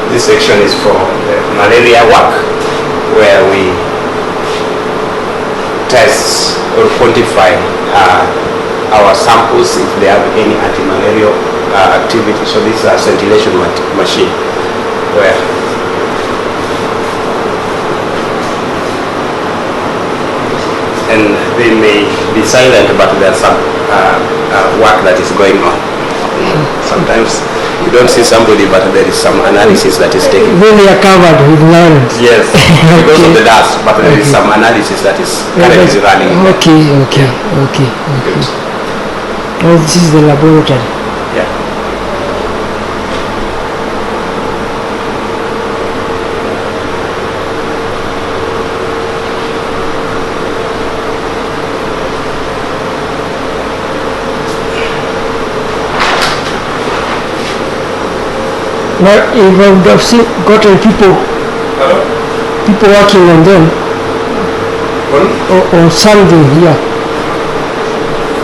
This section is for the malaria work, where we test or quantify our samples if they have any anti-malarial activity. So this is a scintillation machine where and they may be silent, but there's some work that is going on. Sometimes you don't see somebody, but there is some analysis that is taking place. Really are covered with lines. Yes, because of the dust, but there is some analysis that is currently running. Okay. Good. Oh, this is the laboratory. Yeah. Well, if I would have gotten people working on them, or something here,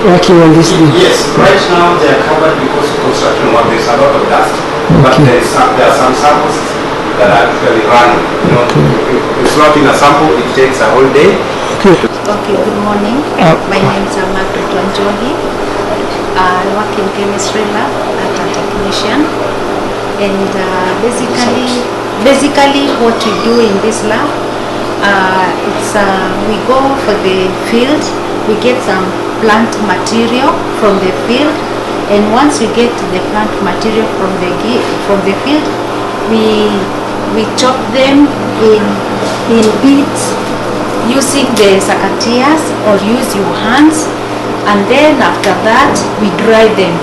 working on this thing. Yes, right now they are covered because of construction work. There's a lot of dust, but there are some samples that are actually running. You know, to slot in a sample, it takes a whole day. Okay. Okay, good morning. My name is Margaret Wanjohi. I work in chemistry lab as a technician. And basically what we do in this lab, we go for the field, we get some plant material from the field, and once we get the plant material from the field, we chop them in bits using the secateurs or use your hands, and then after that we dry them.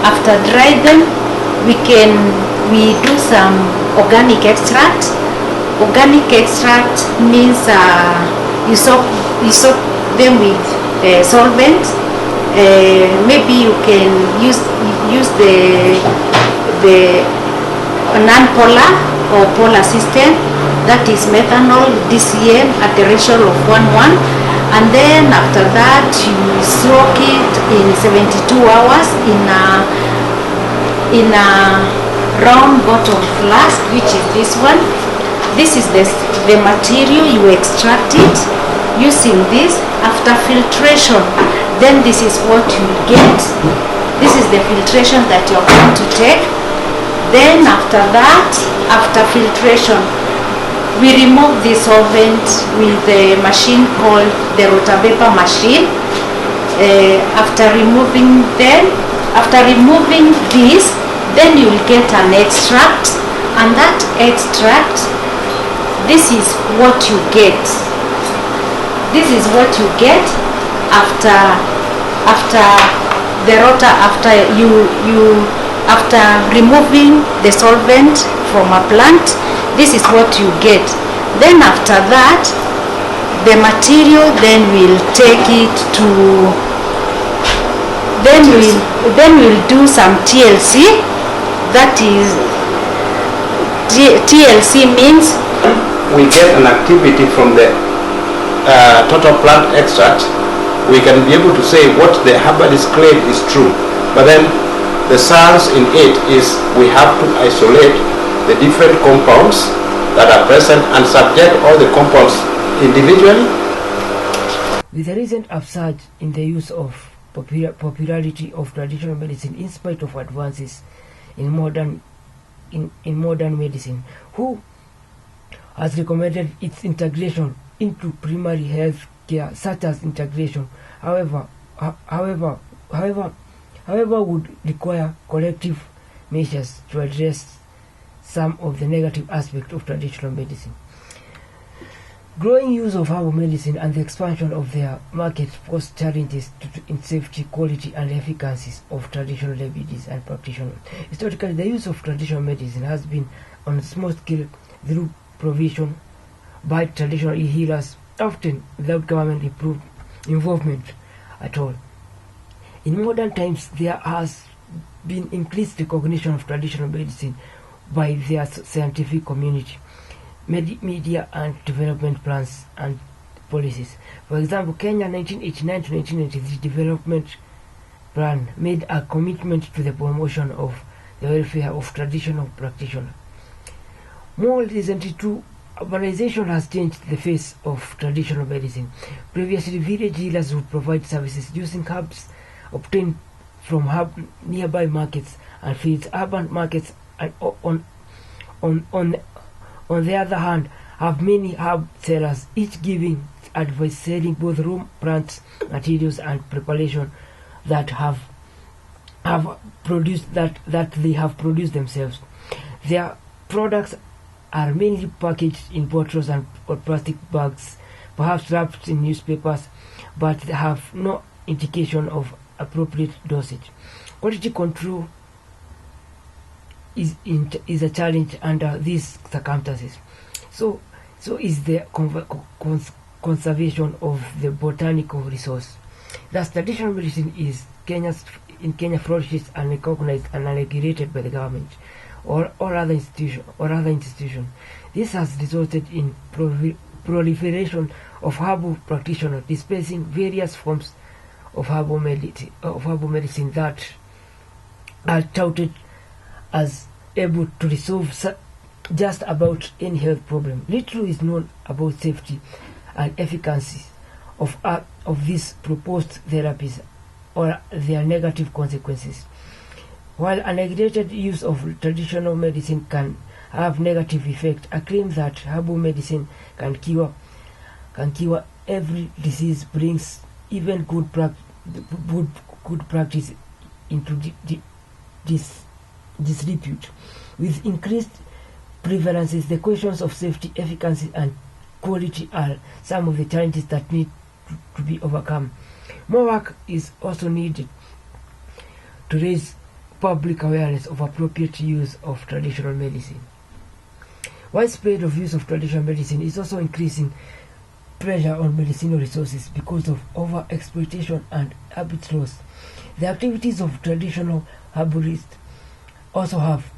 After dry them, we do some organic extract. Organic extract means you soak them with solvent. Maybe you can use the non-polar or polar system, that is methanol, DCM at the ratio of 1:1, and then after that you soak it in 72 hours in a round bottle flask, which is this one. This is the material. You extract it using this. After filtration, then this is what you get. This is the filtration that you're going to take. Then after that, after filtration, we remove the solvent with a machine called the rotavator machine. After removing this, then you will get an extract, and that extract, this is what you get. This is what you get after the rota, after removing the solvent from a plant. This is what you get. Then after that, the material, then we'll take it to then we'll do some TLC. That is, TLC means we get an activity from the total plant extract. We can be able to say what the herbalist claimed is true, but then the science in it is we have to isolate the different compounds that are present and subject all the compounds individually. With the recent upsurge in the use of popularity of traditional medicine in spite of advances in modern medicine, who has recommended its integration into primary health care, such as integration, however, would require collective measures to address some of the negative aspects of traditional medicine. Growing use of herbal medicine and the expansion of their market pose challenges in safety, quality, and efficacy of traditional remedies and practitioners. Historically, the use of traditional medicine has been on a small scale through provision by traditional healers, often without government involvement at all. In modern times, there has been increased recognition of traditional medicine by their scientific community, media, and development plans and policies. For example, Kenya 1989 to 1993 development plan made a commitment to the promotion of the welfare of traditional practitioners. More recently, too, urbanization has changed the face of traditional medicine. Previously, village healers would provide services using herbs obtained from nearby markets and fields. Urban markets, and on the other hand, have many herb sellers, each giving advice selling both raw plant materials and preparation that they have produced themselves. Their products are mainly packaged in bottles or plastic bags, perhaps wrapped in newspapers, but they have no indication of appropriate dosage. Quality control is a challenge under these circumstances. So is the conservation of the botanical resource. Thus, traditional medicine in Kenya flourishes and recognized and regulated by the government or other institution. This has resulted in proliferation of herbal practitioners displacing various forms of herbal medicine that are touted as able to resolve just about any health problem. Little is known about safety and efficacy of these proposed therapies or their negative consequences. While unregulated use of traditional medicine can have negative effect, a claim that herbal medicine can cure every disease brings even good practice into disrepute. With increased prevalences, the questions of safety, efficacy, and quality are some of the challenges that need to be overcome. More work is also needed to raise public awareness of appropriate use of traditional medicine. Widespread of use of traditional medicine is also increasing pressure on medicinal resources because of over-exploitation and habit loss. The activities of traditional herbalists also have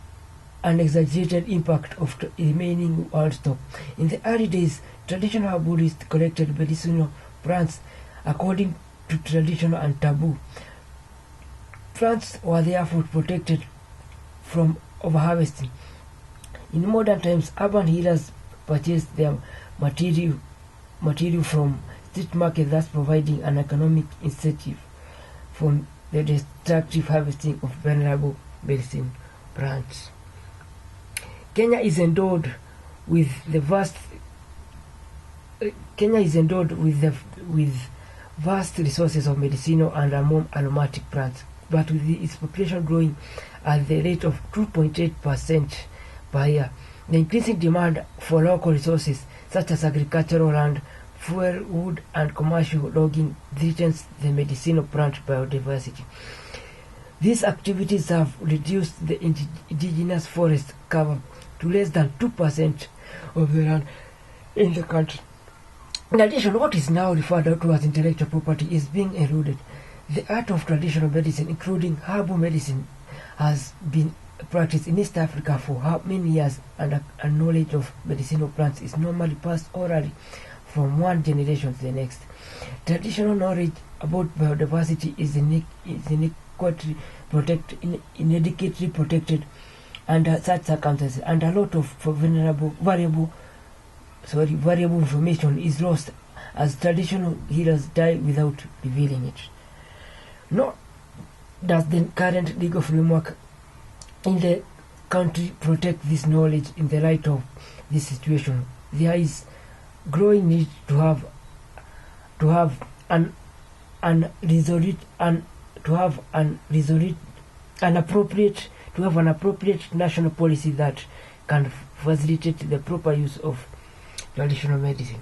an exaggerated impact of remaining wild stock. In the early days, traditional herbalists collected medicinal plants according to tradition and taboo. Plants were therefore protected from overharvesting. In modern times, urban healers purchase their material from street market, thus providing an economic incentive from the destructive harvesting of vulnerable medicine plants. Kenya is endowed with vast resources of medicinal and aromatic plants, but with its population growing at the rate of 2.8% per year, the increasing demand for local resources such as agricultural land, fuel, wood, and commercial logging threatens the medicinal plant biodiversity. These activities have reduced the indigenous forest cover to less than 2% of the land in the country. In addition, what is now referred to as intellectual property is being eroded. The art of traditional medicine, including herbal medicine, has been practiced in East Africa for many years, and a knowledge of medicinal plants is normally passed orally from one generation to the next. Traditional knowledge about biodiversity is inadequately protected under such circumstances, and a lot of variable information is lost as traditional healers die without revealing it. Nor does the current legal framework in the country protect this knowledge. In the light of this situation, there is growing need to have an appropriate national policy that can facilitate the proper use of traditional medicine.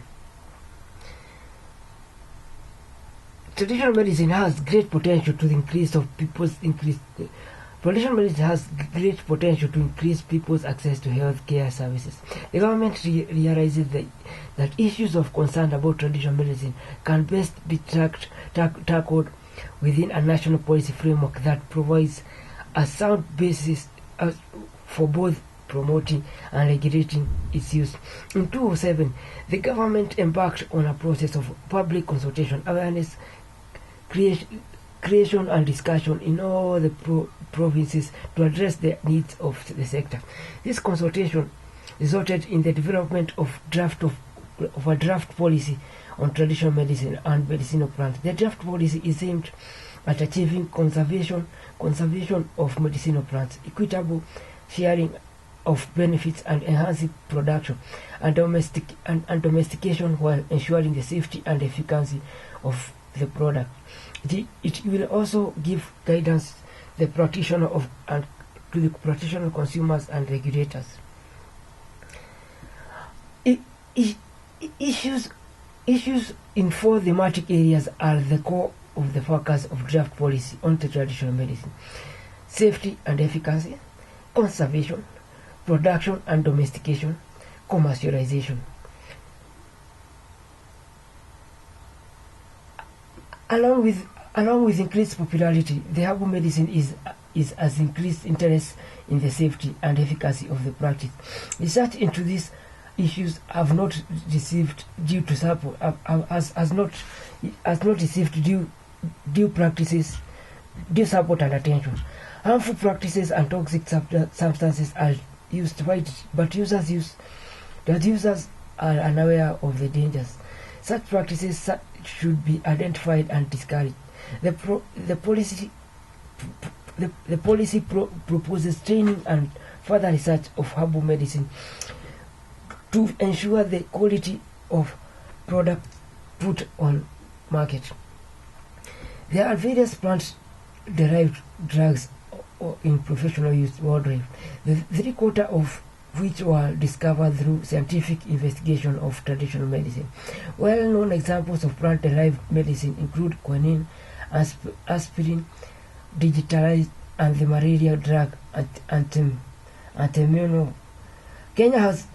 Traditional medicine has great potential to increase people's access to health care services. The government realizes that issues of concern about traditional medicine can best be tackled within a national policy framework that provides a sound basis for both promoting and regulating its use. In 2007, the government embarked on a process of public consultation, awareness, creation and discussion in all the provinces to address the needs of the sector. This consultation resulted in the development of a draft policy on traditional medicine and medicinal plants. The draft policy is aimed at achieving conservation of medicinal plants, equitable sharing of benefits, and enhancing production and domestication while ensuring the safety and efficacy of the product. It will also give guidance to the practitioner, consumers, and regulators. Issues in four thematic areas are the core of the focus of draft policy on the traditional medicine: safety and efficacy, conservation, production and domestication, commercialization. Along with increased popularity, the herbal medicine is as increased interest in the safety and efficacy of the practice. Research into these issues have not received due to support, has not received due support and attention. Harmful practices and toxic substances are used widely, but users are unaware of the dangers. Such practices should be identified and discouraged. The policy proposes training and further research of herbal medicine to ensure the quality of product put on market. There are various plant-derived drugs in professional use worldwide, the 3/4 of which were discovered through scientific investigation of traditional medicine. Well-known examples of plant-derived medicine include quinine, aspirin, digitalis, and the malaria drug antemeno. Kenya has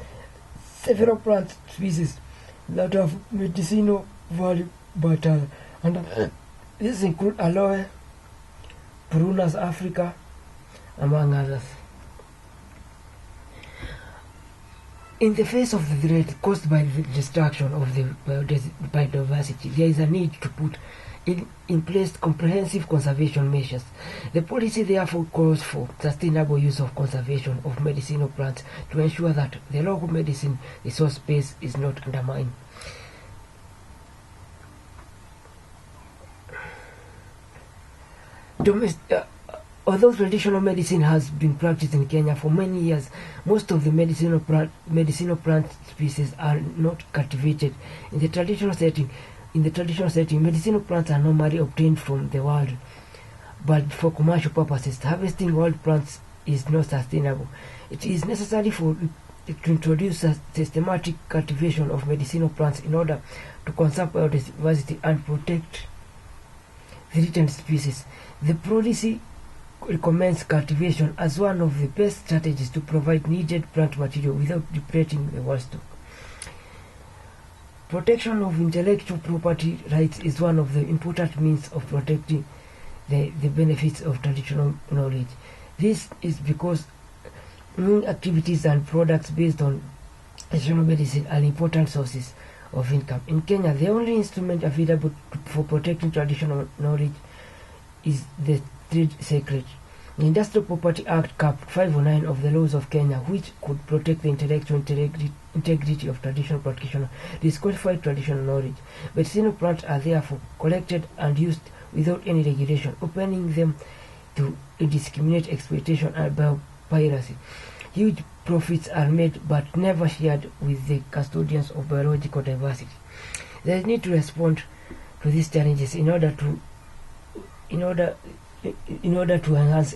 several plant species that have medicinal value, but these include aloe, Prunus africa, among others. In the face of the threat caused by the destruction of the biodiversity, there is a need to put in place comprehensive conservation measures. The policy therefore calls for sustainable use of conservation of medicinal plants to ensure that the local medicine resource base is not undermined. Although traditional medicine has been practiced in Kenya for many years, most of the medicinal plant species are not cultivated in the traditional setting. In the traditional setting, medicinal plants are normally obtained from the wild, but for commercial purposes, harvesting wild plants is not sustainable. It is necessary to introduce a systematic cultivation of medicinal plants in order to conserve biodiversity and protect threatened species. The policy recommends cultivation as one of the best strategies to provide needed plant material without depleting the wild stock. Protection of intellectual property rights is one of the important means of protecting the benefits of traditional knowledge. This is because activities and products based on traditional medicine are important sources of income. In Kenya, the only instrument available for protecting traditional knowledge is the trade secret. The Industrial Property Act Cap 509 of the laws of Kenya, which could protect the intellectual integrity of traditional practitioners, disqualified traditional knowledge. Medicinal plants are therefore collected and used without any regulation, opening them to indiscriminate exploitation and biopiracy. Huge profits are made but never shared with the custodians of biological diversity. There is need to respond to these challenges in order to enhance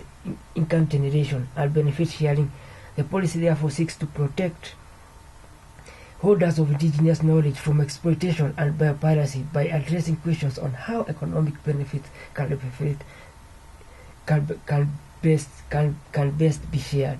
income generation and benefit sharing. The policy therefore seeks to protect holders of indigenous knowledge from exploitation and biopiracy by addressing questions on how economic benefits can best be shared.